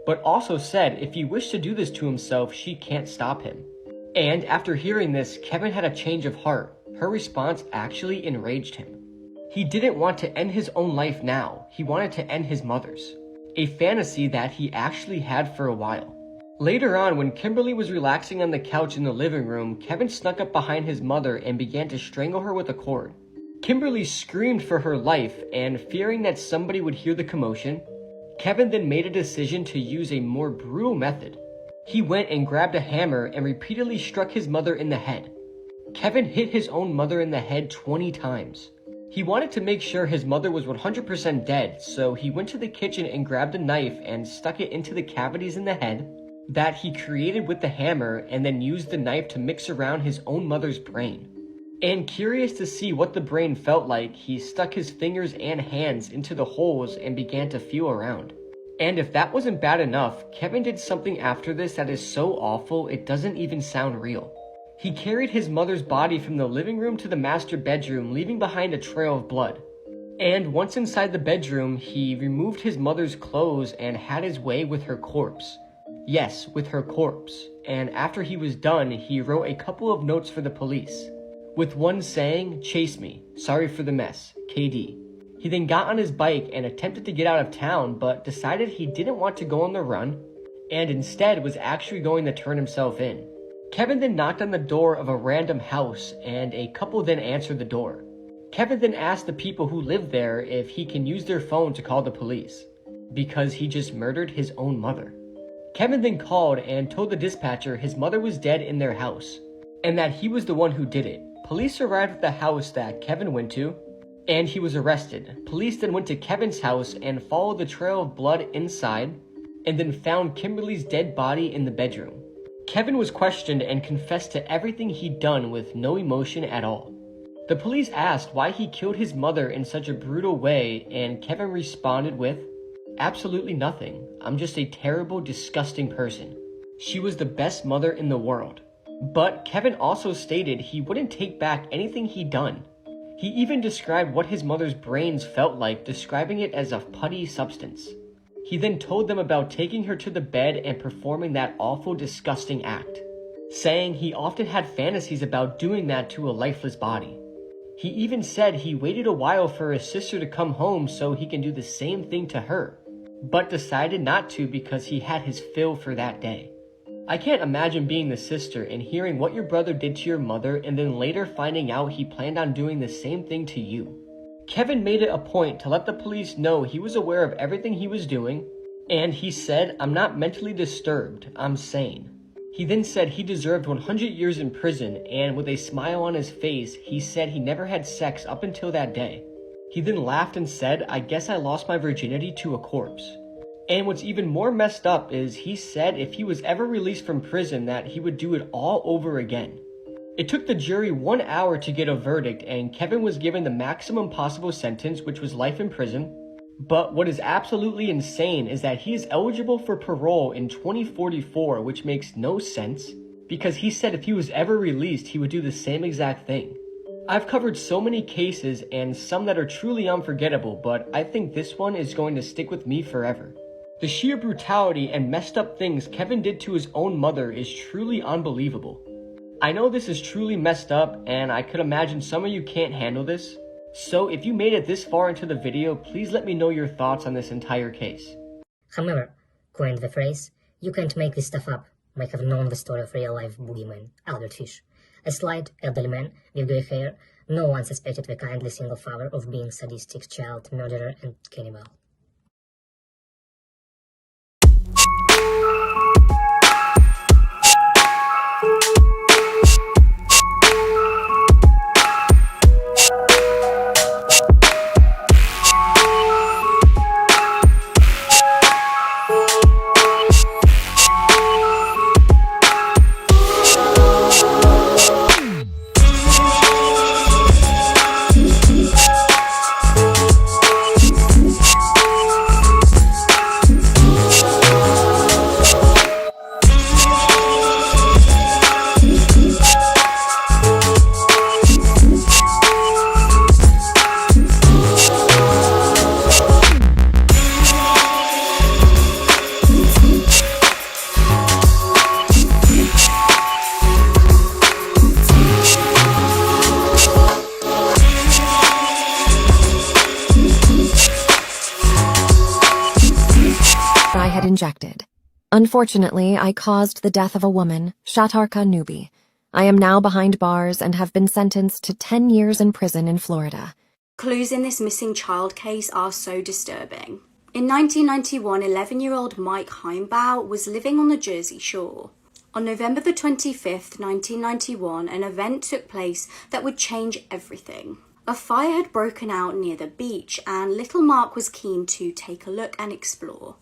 but also said if he wished to do this to himself, she can't stop him. And after hearing this, Kevin had a change of heart. Her response actually enraged him. He didn't want to end his own life now, he wanted to end his mother's, a fantasy that he actually had for a while. Later on, when Kimberly was relaxing on the couch in the living room, Kevin snuck up behind his mother and began to strangle her with a cord. Kimberly screamed for her life, and fearing that somebody would hear the commotion, Kevin then made a decision to use a more brutal method. He went and grabbed a hammer and repeatedly struck his mother in the head. Kevin hit his own mother in the head 20 times. He wanted to make sure his mother was 100% dead, so he went to the kitchen and grabbed a knife and stuck it into the cavities in the head that he created with the hammer, and then used the knife to mix around his own mother's brain. And curious to see what the brain felt like, he stuck his fingers and hands into the holes and began to feel around. And if that wasn't bad enough, Kevin did something after this that is so awful it doesn't even sound real. He carried his mother's body from the living room to the master bedroom, leaving behind a trail of blood. And once inside the bedroom, he removed his mother's clothes and had his way with her corpse. Yes, with her corpse. And after he was done, he wrote a couple of notes for the police, with one saying, "Chase me, sorry for the mess, KD." He then got on his bike and attempted to get out of town, but decided he didn't want to go on the run, and instead was actually going to turn himself in. Kevin then knocked on the door of a random house, and a couple then answered the door. Kevin then asked the people who lived there if he can use their phone to call the police, because he just murdered his own mother. Kevin then called and told the dispatcher his mother was dead in their house, and that he was the one who did it. Police arrived at the house that Kevin went to, and he was arrested. Police then went to Kevin's house and followed the trail of blood inside, and then found Kimberly's dead body in the bedroom. Kevin was questioned and confessed to everything he'd done with no emotion at all. The police asked why he killed his mother in such a brutal way, and Kevin responded with, "Absolutely nothing. I'm just a terrible, disgusting person. She was the best mother in the world." But Kevin also stated he wouldn't take back anything he'd done. He even described what his mother's brains felt like, describing it as a putty substance. He then told them about taking her to the bed and performing that awful, disgusting act, saying he often had fantasies about doing that to a lifeless body. He even said he waited a while for his sister to come home so he can do the same thing to her, but decided not to because he had his fill for that day. I can't imagine being the sister and hearing what your brother did to your mother and then later finding out he planned on doing the same thing to you. Kevin made it a point to let the police know he was aware of everything he was doing, and he said, "I'm not mentally disturbed, I'm sane." He then said he deserved 100 years in prison, and with a smile on his face, he said he never had sex up until that day. He then laughed and said, "I guess I lost my virginity to a corpse." And what's even more messed up is he said if he was ever released from prison that he would do it all over again. It took the jury 1 hour to get a verdict, and Kevin was given the maximum possible sentence, which was life in prison. But what is absolutely insane is that he is eligible for parole in 2044, which makes no sense, because he said if he was ever released, he would do the same exact thing. I've covered so many cases and some that are truly unforgettable, but I think this one is going to stick with me forever. The sheer brutality and messed up things Kevin did to his own mother is truly unbelievable. I know this is truly messed up, and I could imagine some of you can't handle this. So if you made it this far into the video, please let me know your thoughts on this entire case. Hammer coined the phrase, "You can't make this stuff up," might have known the story of real-life boogeyman, Albert Fish. A slight, elderly man with grey hair, no one suspected the kindly single father of being sadistic child murderer and cannibal. Injected. Unfortunately, I caused the death of a woman, Shatarka Nubi. I am now behind bars and have been sentenced to 10 years in prison in Florida. Clues in this missing child case are so disturbing. In 1991, 11-year-old Mike Heimbau was living on the Jersey Shore. On November the 25th, 1991, an event took place that would change everything. A fire had broken out near the beach, and little Mark was keen to take a look and explore.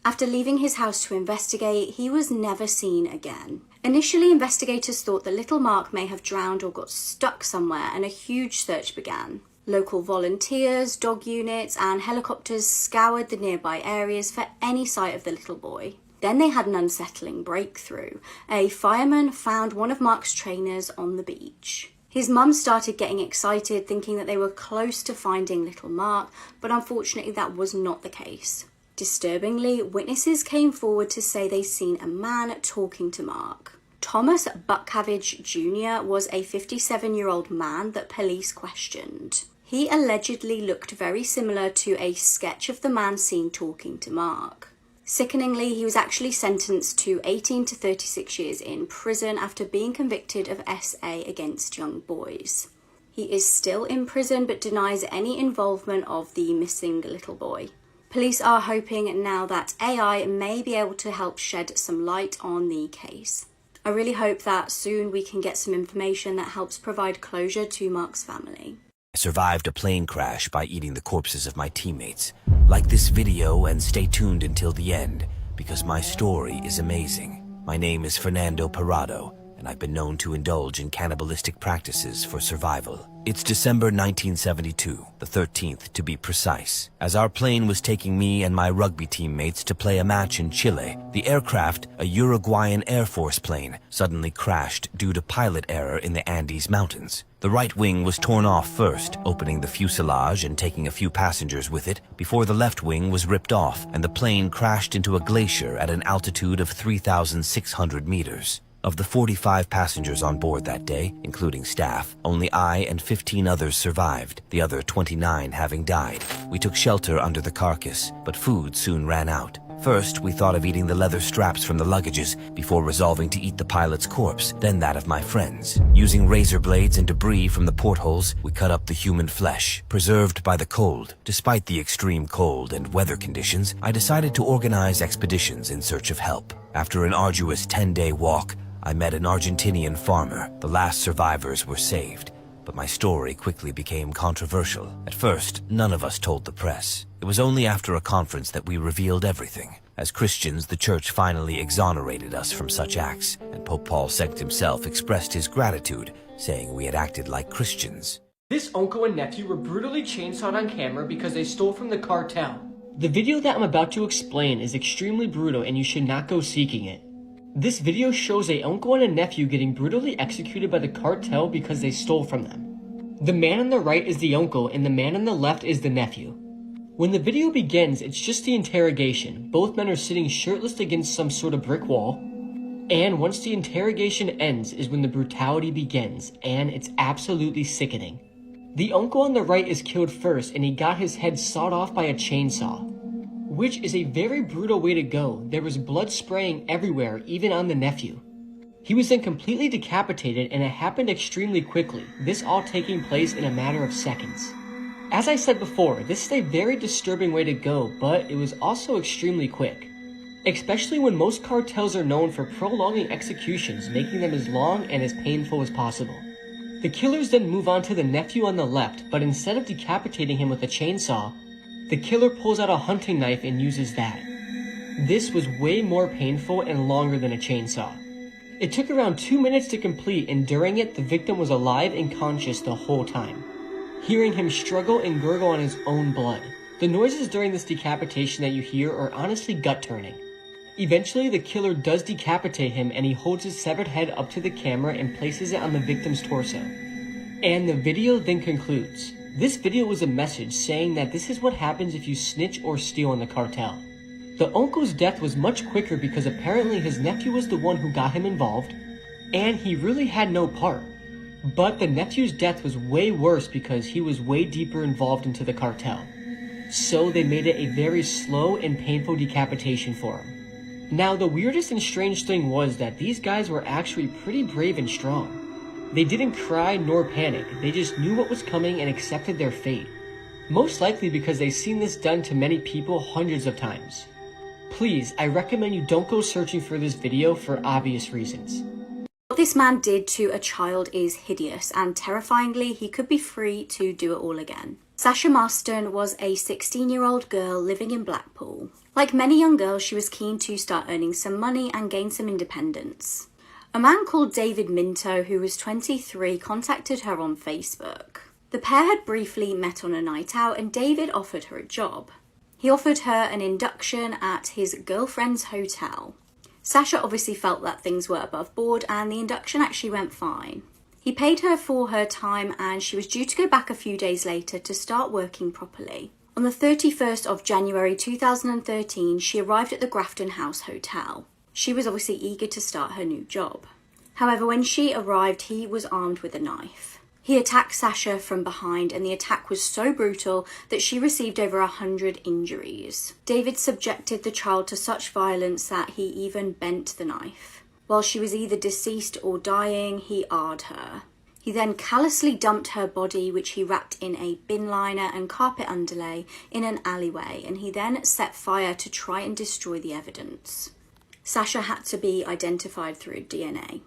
After leaving his house to investigate, he was never seen again. Initially, investigators thought that little Mark may have drowned or got stuck somewhere, and a huge search began. Local volunteers, dog units, and helicopters scoured the nearby areas for any sight of the little boy. Then they had an unsettling breakthrough. A fireman found one of Mark's trainers on the beach. His mum started getting excited, thinking that they were close to finding little Mark, but unfortunately that was not the case. Disturbingly, witnesses came forward to say they seen a man talking to Mark. Thomas Buckcavage Jr. was a 57-year-old man that police questioned. He allegedly looked very similar to a sketch of the man seen talking to Mark. Sickeningly, he was actually sentenced to 18 to 36 years in prison after being convicted of SA against young boys. He is still in prison but denies any involvement of the missing little boy. Police are hoping now that AI may be able to help shed some light on the case. I really hope that soon we can get some information that helps provide closure to Mark's family. I survived a plane crash by eating the corpses of my teammates. Like this video and stay tuned until the end, because my story is amazing. My name is Fernando Parrado, and I've been known to indulge in cannibalistic practices for survival. It's December 1972, the 13th to be precise. As our plane was taking me and my rugby teammates to play a match in Chile, the aircraft, a Uruguayan Air Force plane, suddenly crashed due to pilot error in the Andes Mountains. The right wing was torn off first, opening the fuselage and taking a few passengers with it, before the left wing was ripped off and the plane crashed into a glacier at an altitude of 3,600 meters. Of the 45 passengers on board that day, including staff, only I and 15 others survived, the other 29 having died. We took shelter under the carcass, but food soon ran out. First, we thought of eating the leather straps from the luggages before resolving to eat the pilot's corpse, then that of my friends. Using razor blades and debris from the portholes, we cut up the human flesh, preserved by the cold. Despite the extreme cold and weather conditions, I decided to organize expeditions in search of help. After an arduous 10-day walk, I met an Argentinian farmer. The last survivors were saved, but my story quickly became controversial. At first, none of us told the press. It was only after a conference that we revealed everything. As Christians, the Church finally exonerated us from such acts, and Pope Paul VI himself expressed his gratitude, saying we had acted like Christians. This uncle and nephew were brutally chainsawed on camera because they stole from the cartel. The video that I'm about to explain is extremely brutal and you should not go seeking it. This video shows a uncle and a nephew getting brutally executed by the cartel because they stole from them. The man on the right is the uncle and the man on the left is the nephew. When the video begins, it's just the interrogation. Both men are sitting shirtless against some sort of brick wall. And once the interrogation ends is when the brutality begins, and it's absolutely sickening. The uncle on the right is killed first and he got his head sawed off by a chainsaw, which is a very brutal way to go. There was blood spraying everywhere, even on the nephew. He was then completely decapitated and it happened extremely quickly, this all taking place in a matter of seconds. As I said before, this is a very disturbing way to go, but it was also extremely quick. Especially when most cartels are known for prolonging executions, making them as long and as painful as possible. The killers then move on to the nephew on the left, but instead of decapitating him with a chainsaw, the killer pulls out a hunting knife and uses that. This was way more painful and longer than a chainsaw. It took around 2 minutes to complete, and during it, the victim was alive and conscious the whole time. Hearing him struggle and gurgle on his own blood. The noises during this decapitation that you hear are honestly gut-turning. Eventually, the killer does decapitate him and he holds his severed head up to the camera and places it on the victim's torso. And the video then concludes. This video was a message saying that this is what happens if you snitch or steal in the cartel. The uncle's death was much quicker because apparently his nephew was the one who got him involved, and he really had no part. But the nephew's death was way worse because he was way deeper involved into the cartel. So they made it a very slow and painful decapitation for him. Now, the weirdest and strange thing was that these guys were actually pretty brave and strong. They didn't cry nor panic, they just knew what was coming and accepted their fate. Most likely because they've seen this done to many people hundreds of times. Please, I recommend you don't go searching for this video for obvious reasons. What this man did to a child is hideous, and terrifyingly, he could be free to do it all again. Sasha Marston was a 16-year-old girl living in Blackpool. Like many young girls, she was keen to start earning some money and gain some independence. A man called David Minto, who was 23, contacted her on Facebook. The pair had briefly met on a night out and David offered her a job. He offered her an induction at his girlfriend's hotel. Sasha obviously felt that things were above board and the induction actually went fine. He paid her for her time and she was due to go back a few days later to start working properly. On the 31st of January 2013, she arrived at the Grafton House Hotel. She was obviously eager to start her new job. However, when she arrived, he was armed with a knife. He attacked Sasha from behind and the attack was so brutal that she received over 100 injuries. David subjected the child to such violence that he even bent the knife. While she was either deceased or dying, he AR'd her. He then callously dumped her body, which he wrapped in a bin liner and carpet underlay in an alleyway, and he then set fire to try and destroy the evidence. Sasha had to be identified through DNA.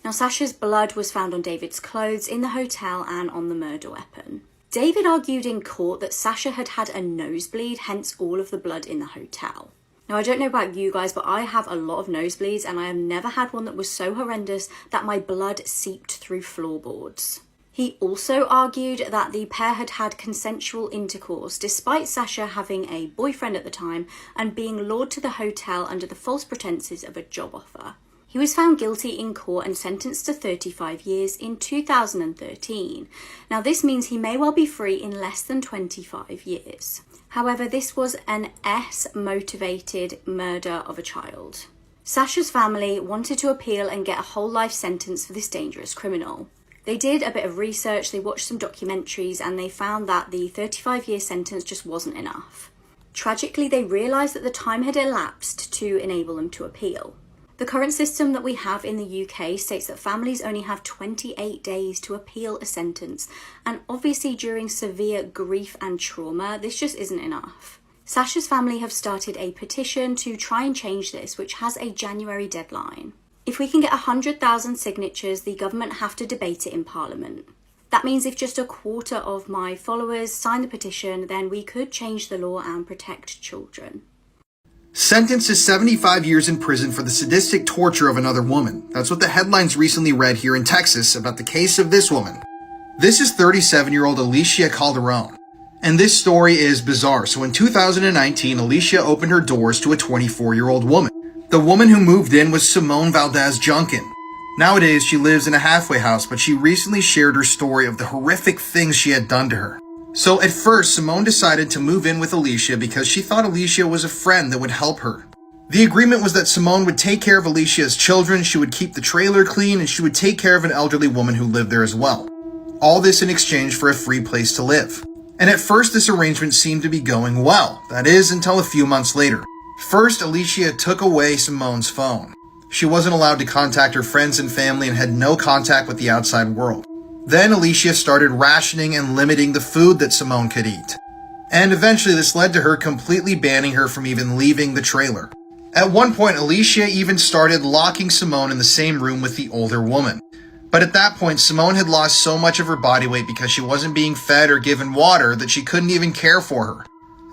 Now, Sasha's blood was found on David's clothes, in the hotel, and on the murder weapon. David argued in court that Sasha had had a nosebleed, hence all of the blood in the hotel. Now, I don't know about you guys, but I have a lot of nosebleeds and I have never had one that was so horrendous that my blood seeped through floorboards. He also argued that the pair had had consensual intercourse, despite Sasha having a boyfriend at the time and being lured to the hotel under the false pretenses of a job offer. He was found guilty in court and sentenced to 35 years in 2013. Now, this means he may well be free in less than 25 years. However, this was an S-motivated murder of a child. Sasha's family wanted to appeal and get a whole life sentence for this dangerous criminal. They did a bit of research, they watched some documentaries, and they found that the 35-year sentence just wasn't enough. Tragically, they realised that the time had elapsed to enable them to appeal. The current system that we have in the UK states that families only have 28 days to appeal a sentence, and obviously during severe grief and trauma, this just isn't enough. Sasha's family have started a petition to try and change this, which has a January deadline. If we can get 100,000 signatures, the government have to debate it in Parliament. That means if just a quarter of my followers sign the petition, then we could change the law and protect children. Sentenced to 75 years in prison for the sadistic torture of another woman. That's what the headlines recently read here in Texas about the case of this woman. This is 37-year-old Alicia Calderon. And this story is bizarre. So in 2019, Alicia opened her doors to a 24-year-old woman. The woman who moved in was Simone Valdez Junkin. Nowadays, she lives in a halfway house, but she recently shared her story of the horrific things she had done to her. So at first, Simone decided to move in with Alicia because she thought Alicia was a friend that would help her. The agreement was that Simone would take care of Alicia's children, she would keep the trailer clean, and she would take care of an elderly woman who lived there as well. All this in exchange for a free place to live. And at first, this arrangement seemed to be going well. That is, until a few months later. First, Alicia took away Simone's phone. She wasn't allowed to contact her friends and family and had no contact with the outside world. Then Alicia started rationing and limiting the food that Simone could eat. And eventually this led to her completely banning her from even leaving the trailer. At one point, Alicia even started locking Simone in the same room with the older woman. But at that point, Simone had lost so much of her body weight because she wasn't being fed or given water that she couldn't even care for her.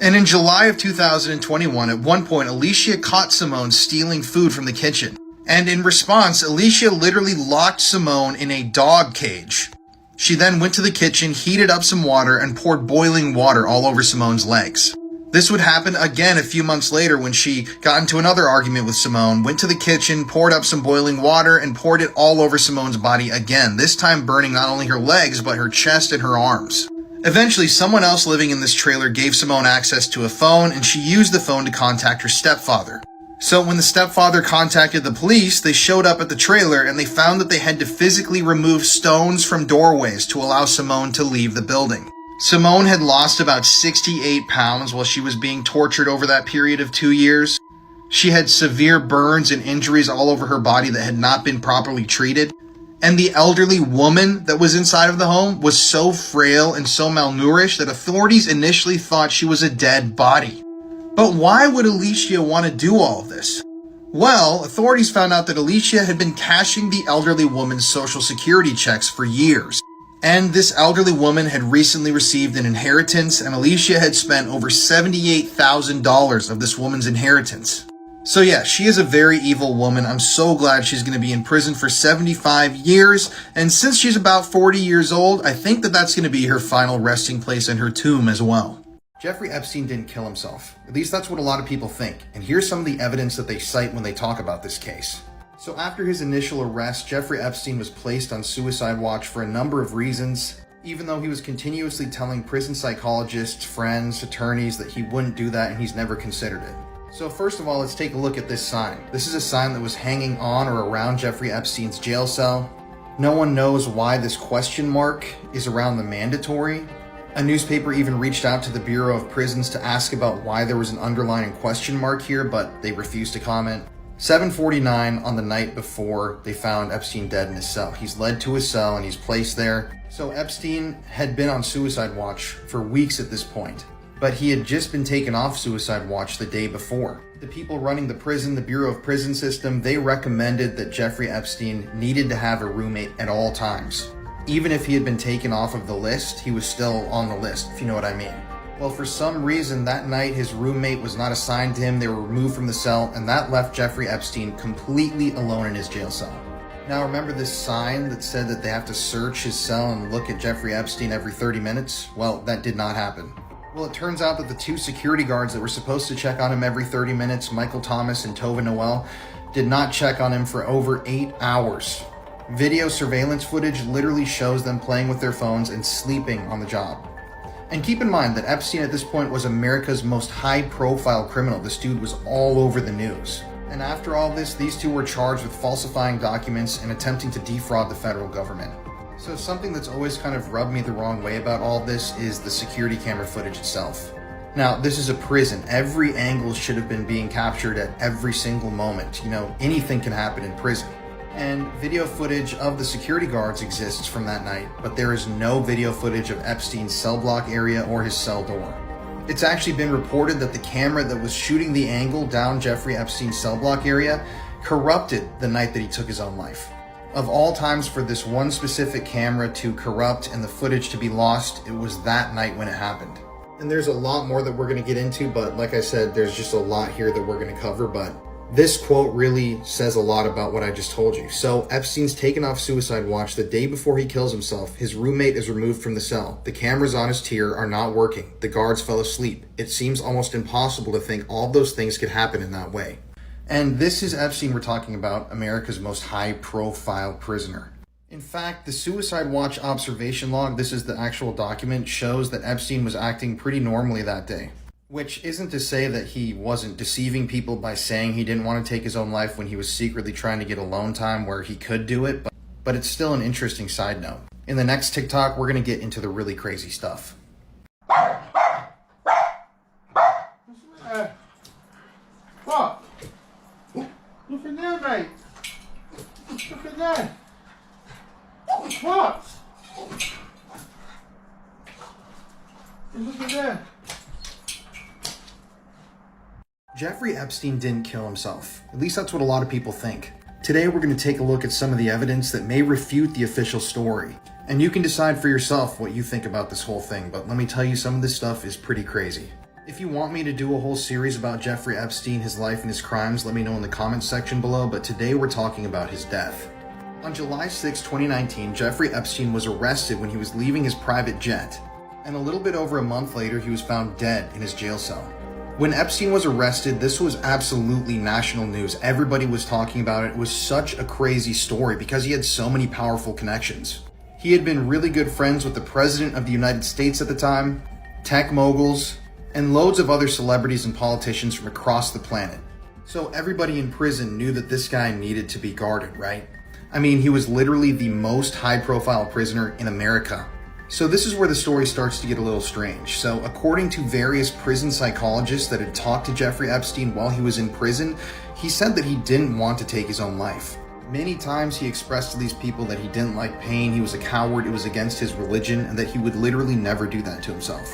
And in July of 2021, at one point, Alicia caught Simone stealing food from the kitchen. And in response, Alicia literally locked Simone in a dog cage. She then went to the kitchen, heated up some water, and poured boiling water all over Simone's legs. This would happen again a few months later when she got into another argument with Simone, went to the kitchen, poured up some boiling water, and poured it all over Simone's body again, this time burning not only her legs, but her chest and her arms. Eventually, someone else living in this trailer gave Simone access to a phone, and she used the phone to contact her stepfather. So when the stepfather contacted the police, they showed up at the trailer and they found that they had to physically remove stones from doorways to allow Simone to leave the building. Simone had lost about 68 pounds while she was being tortured over that period of 2 years. She had severe burns and injuries all over her body that had not been properly treated. And the elderly woman that was inside of the home was so frail and so malnourished that authorities initially thought she was a dead body. But why would Alicia want to do all of this? Well, authorities found out that Alicia had been cashing the elderly woman's social security checks for years. And this elderly woman had recently received an inheritance, and Alicia had spent over $78,000 of this woman's inheritance. So yeah, she is a very evil woman. I'm so glad she's going to be in prison for 75 years. And since she's about 40 years old, I think that that's going to be her final resting place in her tomb as well. Jeffrey Epstein didn't kill himself. At least that's what a lot of people think. And here's some of the evidence that they cite when they talk about this case. So after his initial arrest, Jeffrey Epstein was placed on suicide watch for a number of reasons, even though he was continuously telling prison psychologists, friends, attorneys that he wouldn't do that and he's never considered it. So first of all, let's take a look at this sign. This is a sign that was hanging on or around Jeffrey Epstein's jail cell. No one knows why this question mark is around the mandatory. A newspaper even reached out to the Bureau of Prisons to ask about why there was an underlying question mark here, but they refused to comment. 7:49 on the night before they found Epstein dead in his cell. He's led to his cell and he's placed there. So Epstein had been on suicide watch for weeks at this point, but he had just been taken off suicide watch the day before. The people running the prison, the Bureau of Prison System, they recommended that Jeffrey Epstein needed to have a roommate at all times. Even if he had been taken off of the list, he was still on the list, if you know what I mean. Well, for some reason that night his roommate was not assigned to him, they were removed from the cell, and that left Jeffrey Epstein completely alone in his jail cell. Now remember this sign that said that they have to search his cell and look at Jeffrey Epstein every 30 minutes? Well, that did not happen. Well, it turns out that the two security guards that were supposed to check on him every 30 minutes, Michael Thomas and Tova Noel, did not check on him for over 8 hours. Video surveillance footage literally shows them playing with their phones and sleeping on the job. And keep in mind that Epstein at this point was America's most high-profile criminal. This dude was all over the news. And after all this, these two were charged with falsifying documents and attempting to defraud the federal government. So something that's always kind of rubbed me the wrong way about all this is the security camera footage itself. Now, this is a prison. Every angle should have been being captured at every single moment. You know, anything can happen in prison. And video footage of the security guards exists from that night, but there is no video footage of Epstein's cell block area or his cell door. It's actually been reported that the camera that was shooting the angle down Jeffrey Epstein's cell block area corrupted the night that he took his own life. Of all times for this one specific camera to corrupt and the footage to be lost, it was that night when it happened. And there's a lot more that we're going to get into, but like I said, there's just a lot here that we're going to cover, but this quote really says a lot about what I just told you. So Epstein's taken off suicide watch the day before he kills himself. His roommate is removed from the cell. The cameras on his tier are not working. The guards fell asleep. It seems almost impossible to think all those things could happen in that way. And this is Epstein we're talking about, America's most high-profile prisoner. In fact, the suicide watch observation log, this is the actual document, shows that Epstein was acting pretty normally that day. Which isn't to say that he wasn't deceiving people by saying he didn't want to take his own life when he was secretly trying to get alone time where he could do it, but it's still an interesting side note. In the next TikTok, we're going to get into the really crazy stuff. What? Look in there, mate. Look in there. What? Look in there. Jeffrey Epstein didn't kill himself. At least that's what a lot of people think. Today we're going to take a look at some of the evidence that may refute the official story. And you can decide for yourself what you think about this whole thing, but let me tell you, some of this stuff is pretty crazy. If you want me to do a whole series about Jeffrey Epstein, his life and his crimes, let me know in the comments section below, but today we're talking about his death. On July 6, 2019, Jeffrey Epstein was arrested when he was leaving his private jet. And a little bit over a month later, he was found dead in his jail cell. When Epstein was arrested, this was absolutely national news. Everybody was talking about it. It was such a crazy story because he had so many powerful connections. He had been really good friends with the President of the United States at the time, tech moguls, and loads of other celebrities and politicians from across the planet. So everybody in prison knew that this guy needed to be guarded, right? I mean, he was literally the most high-profile prisoner in America. So this is where the story starts to get a little strange. So according to various prison psychologists that had talked to Jeffrey Epstein while he was in prison, he said that he didn't want to take his own life. Many times he expressed to these people that he didn't like pain, he was a coward, it was against his religion, and that he would literally never do that to himself.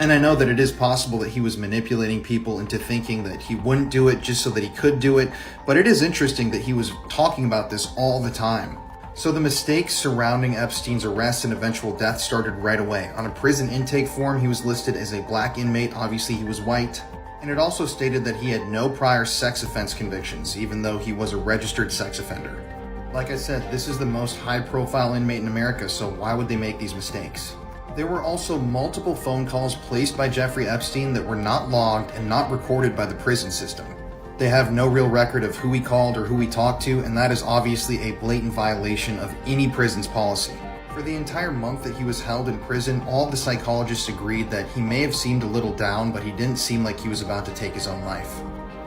And I know that it is possible that he was manipulating people into thinking that he wouldn't do it just so that he could do it, but it is interesting that he was talking about this all the time. So the mistakes surrounding Epstein's arrest and eventual death started right away. On a prison intake form, he was listed as a black inmate, obviously he was white, and it also stated that he had no prior sex offense convictions, even though he was a registered sex offender. Like I said, this is the most high-profile inmate in America, so why would they make these mistakes? There were also multiple phone calls placed by Jeffrey Epstein that were not logged and not recorded by the prison system. They have no real record of who he called or who he talked to, and that is obviously a blatant violation of any prison's policy. For the entire month that he was held in prison, all the psychologists agreed that he may have seemed a little down, but he didn't seem like he was about to take his own life.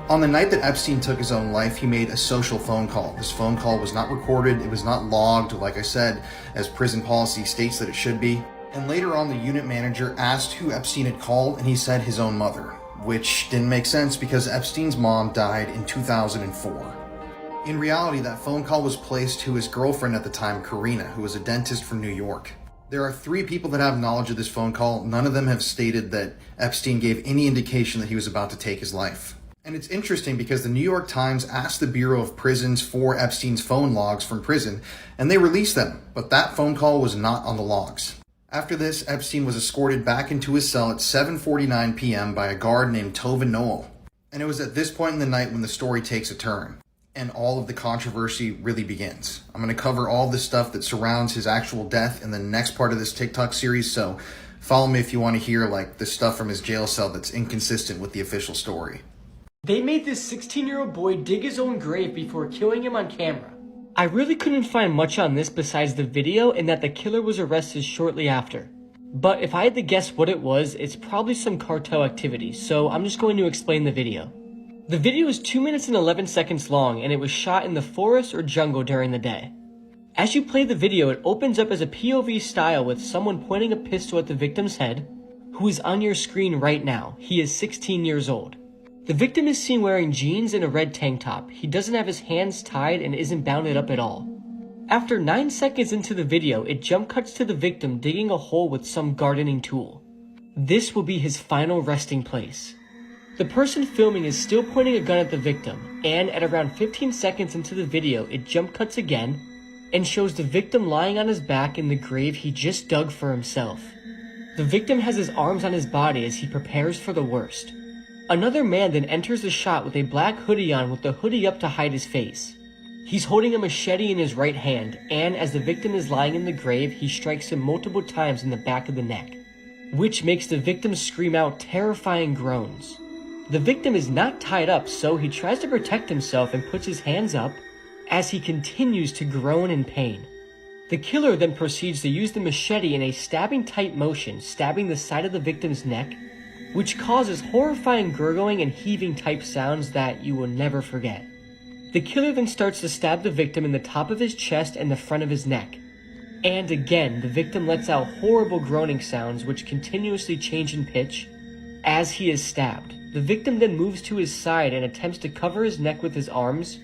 On the night that Epstein took his own life, he made a social phone call. This phone call was not recorded, it was not logged, like I said, as prison policy states that it should be. And later on, the unit manager asked who Epstein had called, and he said his own mother, which didn't make sense because Epstein's mom died in 2004. In reality, that phone call was placed to his girlfriend at the time, Karina, who was a dentist from New York. There are 3 people that have knowledge of this phone call. None of them have stated that Epstein gave any indication that he was about to take his life. And it's interesting because the New York Times asked the Bureau of Prisons for Epstein's phone logs from prison, and they released them, but that phone call was not on the logs. After this, Epstein was escorted back into his cell at 7:49 p.m. by a guard named Tova Noel. And it was at this point in the night when the story takes a turn, and all of the controversy really begins. I'm going to cover all the stuff that surrounds his actual death in the next part of this TikTok series, so follow me if you want to hear the stuff from his jail cell that's inconsistent with the official story. They made this 16-year-old boy dig his own grave before killing him on camera. I really couldn't find much on this besides the video and that the killer was arrested shortly after. But if I had to guess what it was, it's probably some cartel activity, so I'm just going to explain the video. The video is 2 minutes and 11 seconds long, and it was shot in the forest or jungle during the day. As you play the video, it opens up as a POV style with someone pointing a pistol at the victim's head, who is on your screen right now. He is 16 years old. The victim is seen wearing jeans and a red tank top. He doesn't have his hands tied and isn't bounded up at all. After 9 seconds into the video, it jump cuts to the victim digging a hole with some gardening tool. This will be his final resting place. The person filming is still pointing a gun at the victim, and at around 15 seconds into the video, it jump cuts again and shows the victim lying on his back in the grave he just dug for himself. The victim has his arms on his body as he prepares for the worst. Another man then enters the shot with a black hoodie on with the hoodie up to hide his face. He's holding a machete in his right hand, and as the victim is lying in the grave, he strikes him multiple times in the back of the neck, which makes the victim scream out terrifying groans. The victim is not tied up, so he tries to protect himself and puts his hands up as he continues to groan in pain. The killer then proceeds to use the machete in a stabbing type motion, stabbing the side of the victim's neck, which causes horrifying gurgling and heaving type sounds that you will never forget. The killer then starts to stab the victim in the top of his chest and the front of his neck. And again, the victim lets out horrible groaning sounds which continuously change in pitch as he is stabbed. The victim then moves to his side and attempts to cover his neck with his arms,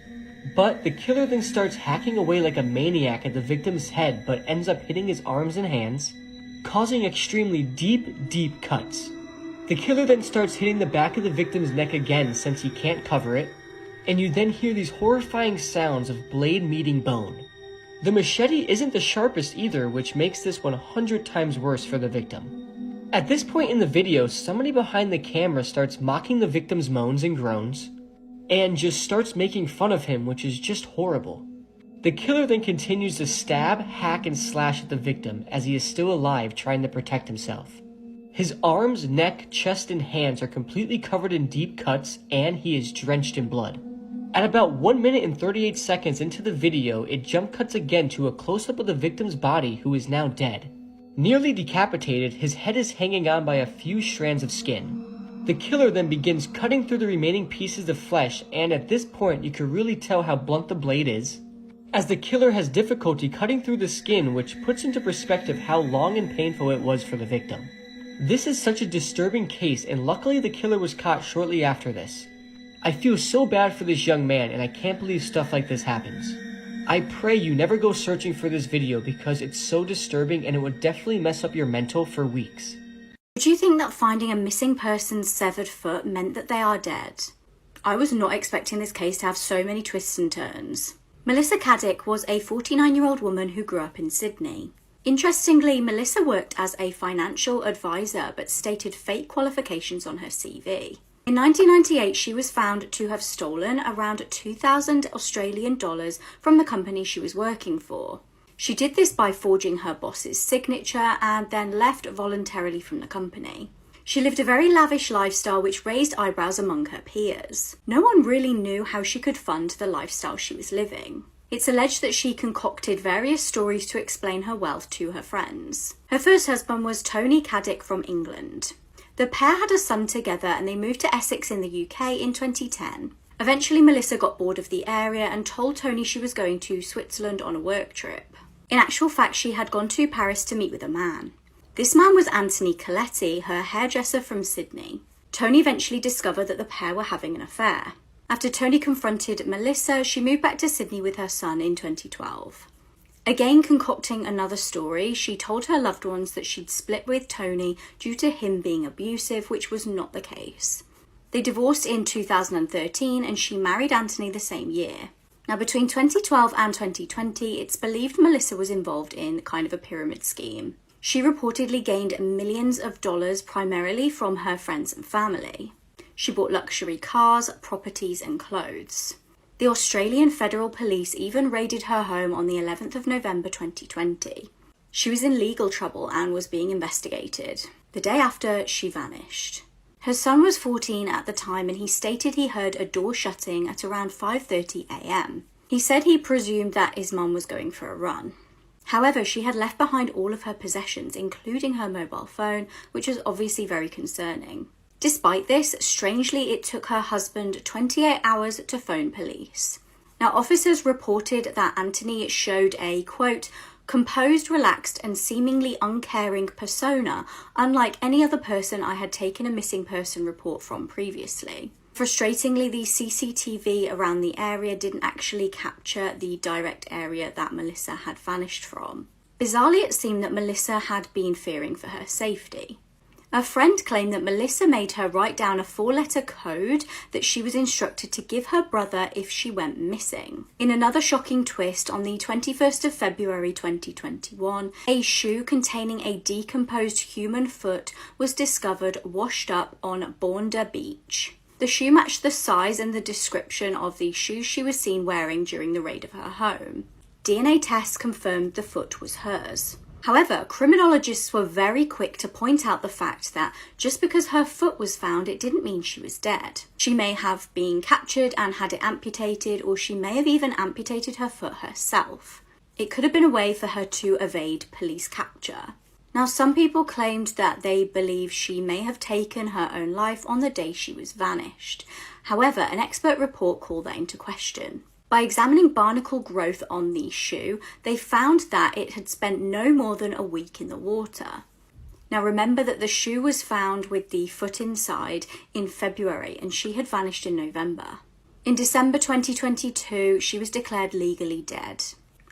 but the killer then starts hacking away like a maniac at the victim's head but ends up hitting his arms and hands, causing extremely deep cuts. The killer then starts hitting the back of the victim's neck again since he can't cover it, and you then hear these horrifying sounds of blade meeting bone. The machete isn't the sharpest either, which makes this 100 times worse for the victim. At this point in the video, somebody behind the camera starts mocking the victim's moans and groans, and just starts making fun of him, which is just horrible. The killer then continues to stab, hack, and slash at the victim as he is still alive, trying to protect himself. His arms, neck, chest, and hands are completely covered in deep cuts, and he is drenched in blood. At about 1 minute and 38 seconds into the video, it jump cuts again to a close-up of the victim's body, who is now dead. Nearly decapitated, his head is hanging on by a few strands of skin. The killer then begins cutting through the remaining pieces of flesh, and at this point you can really tell how blunt the blade is, as the killer has difficulty cutting through the skin, which puts into perspective how long and painful it was for the victim. This is such a disturbing case, and luckily the killer was caught shortly after this. I feel so bad for this young man, and I can't believe stuff like this happens. I pray you never go searching for this video because it's so disturbing and it would definitely mess up your mental for weeks. Would you think that finding a missing person's severed foot meant that they are dead? I was not expecting this case to have so many twists and turns. Melissa Caddick was a 49-year-old woman who grew up in Sydney. Interestingly, Melissa worked as a financial advisor but stated fake qualifications on her CV. In 1998, she was found to have stolen around 2,000 Australian dollars from the company she was working for. She did this by forging her boss's signature and then left voluntarily from the company. She lived a very lavish lifestyle which raised eyebrows among her peers. No one really knew how she could fund the lifestyle she was living. It's alleged that she concocted various stories to explain her wealth to her friends. Her first husband was Tony Caddick from England. The pair had a son together and they moved to Essex in the UK in 2010. Eventually, Melissa got bored of the area and told Tony she was going to Switzerland on a work trip. In actual fact, she had gone to Paris to meet with a man. This man was Anthony Coletti, her hairdresser from Sydney. Tony eventually discovered that the pair were having an affair. After Tony confronted Melissa, she moved back to Sydney with her son in 2012. Again concocting another story, she told her loved ones that she'd split with Tony due to him being abusive, which was not the case. They divorced in 2013 and she married Anthony the same year. Now, between 2012 and 2020, it's believed Melissa was involved in kind of a pyramid scheme. She reportedly gained millions of dollars primarily from her friends and family. She bought luxury cars, properties and clothes. The Australian Federal Police even raided her home on the 11th of November 2020. She was in legal trouble and was being investigated. The day after, she vanished. Her son was 14 at the time and he stated he heard a door shutting at around 5:30 a.m. He said he presumed that his mum was going for a run. However, she had left behind all of her possessions, including her mobile phone, which was obviously very concerning. Despite this, strangely, it took her husband 28 hours to phone police. Now, officers reported that Anthony showed a, quote, composed, relaxed, and seemingly uncaring persona, unlike any other person I had taken a missing person report from previously. Frustratingly, the CCTV around the area didn't actually capture the direct area that Melissa had vanished from. Bizarrely, it seemed that Melissa had been fearing for her safety. A friend claimed that Melissa made her write down a 4-letter code that she was instructed to give her brother if she went missing. In another shocking twist, on the 21st of February 2021, a shoe containing a decomposed human foot was discovered washed up on Bondi Beach. The shoe matched the size and the description of the shoes she was seen wearing during the raid of her home. DNA tests confirmed the foot was hers. However, criminologists were very quick to point out the fact that just because her foot was found, it didn't mean she was dead. She may have been captured and had it amputated, or she may have even amputated her foot herself. It could have been a way for her to evade police capture. Now, some people claimed that they believe she may have taken her own life on the day she was vanished. However, an expert report called that into question. By examining barnacle growth on the shoe, they found that it had spent no more than a week in the water. Now remember that the shoe was found with the foot inside in February and she had vanished in November. In December 2022, she was declared legally dead.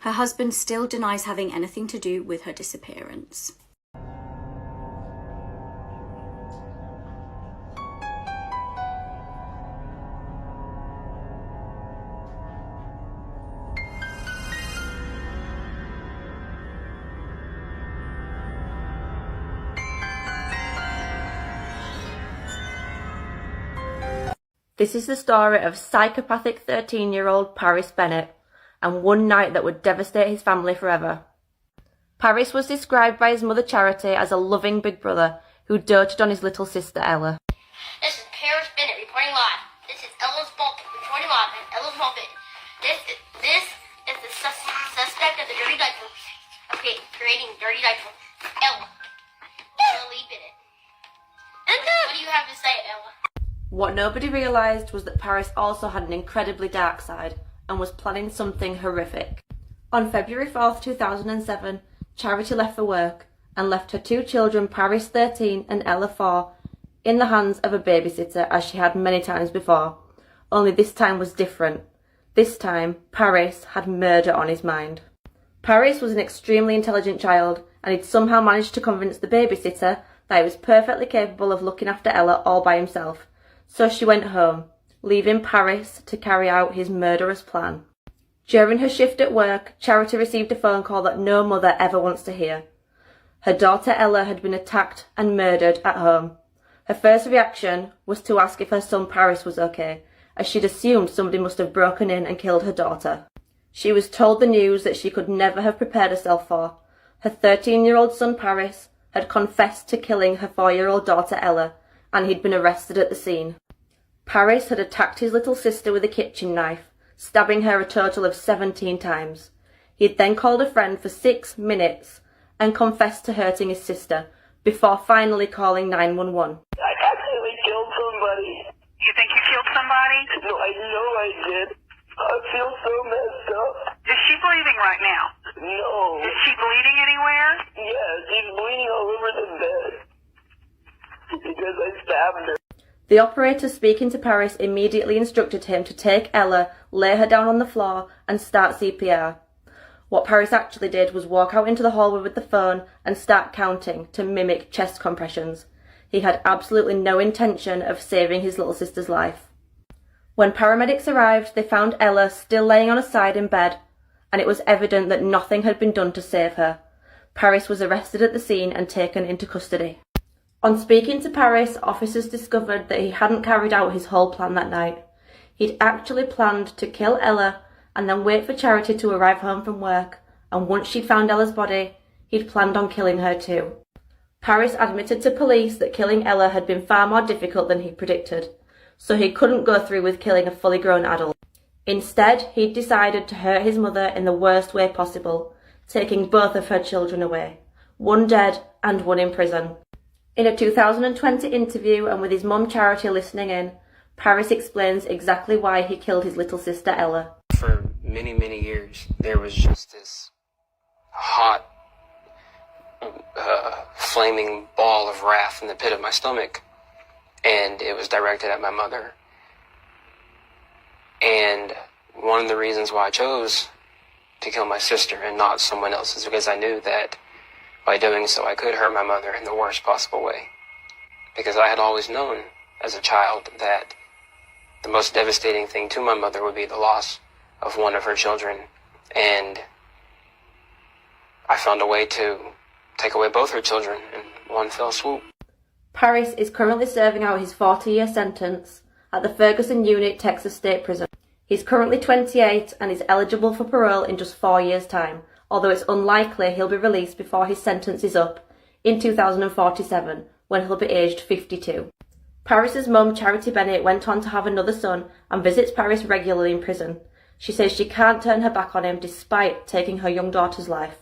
Her husband still denies having anything to do with her disappearance. This is the story of psychopathic 13-year-old Paris Bennett, and one night that would devastate his family forever. Paris was described by his mother Charity as a loving big brother who doted on his little sister Ella. This is Paris Bennett reporting live. This is Ella's pulpit reporting live at Ella's pulpit. This is the suspect of the dirty diaper. Okay, creating dirty diaper. Ella. Ella Lee Bennett. What do you have to say, Ella? What nobody realised was that Paris also had an incredibly dark side and was planning something horrific. On February 4th, 2007, Charity left for work and left her 2 children, Paris 13 and Ella 4, in the hands of a babysitter as she had many times before. Only this time was different. This time, Paris had murder on his mind. Paris was an extremely intelligent child and he'd somehow managed to convince the babysitter that he was perfectly capable of looking after Ella all by himself. So she went home, leaving Paris to carry out his murderous plan. During her shift at work, Charity received a phone call that no mother ever wants to hear. Her daughter Ella had been attacked and murdered at home. Her first reaction was to ask if her son Paris was okay, as she'd assumed somebody must have broken in and killed her daughter. She was told the news that she could never have prepared herself for. Her 13-year-old son Paris had confessed to killing her 4-year-old daughter Ella, and he'd been arrested at the scene. Paris had attacked his little sister with a kitchen knife, stabbing her a total of 17 times. He had then called a friend for 6 minutes and confessed to hurting his sister, before finally calling 911. I accidentally killed somebody. You think you killed somebody? No, I know I did. I feel so messed up. Is she bleeding right now? No. Is she bleeding anywhere? Yes, she's bleeding all over the bed. Because I stabbed her. The operator speaking to Paris immediately instructed him to take Ella, lay her down on the floor and start CPR. What Paris actually did was walk out into the hallway with the phone and start counting to mimic chest compressions. He had absolutely no intention of saving his little sister's life. When paramedics arrived, they found Ella still laying on her side in bed, and it was evident that nothing had been done to save her. Paris was arrested at the scene and taken into custody. On speaking to Paris, officers discovered that he hadn't carried out his whole plan that night. He'd actually planned to kill Ella and then wait for Charity to arrive home from work, and once she'd found Ella's body, he'd planned on killing her too. Paris admitted to police that killing Ella had been far more difficult than he predicted, so he couldn't go through with killing a fully grown adult. Instead, he'd decided to hurt his mother in the worst way possible, taking both of her children away, one dead and one in prison. In a 2020 interview, and with his mum Charity listening in, Paris explains exactly why he killed his little sister Ella. For many, many years, there was just this hot, flaming ball of wrath in the pit of my stomach, and it was directed at my mother. And one of the reasons why I chose to kill my sister and not someone else is because I knew that by doing so I could hurt my mother in the worst possible way. because I had always known as a child that the most devastating thing to my mother would be the loss of one of her children, and I found a way to take away both her children in one fell swoop. Paris is currently serving out his 40-year sentence at the Ferguson Unit Texas State Prison. He's currently 28 and is eligible for parole in just 4 years' time, although it's unlikely he'll be released before his sentence is up in 2047, when he'll be aged 52. Paris's mum, Charity Bennett, went on to have another son and visits Paris regularly in prison. She says she can't turn her back on him despite taking her young daughter's life.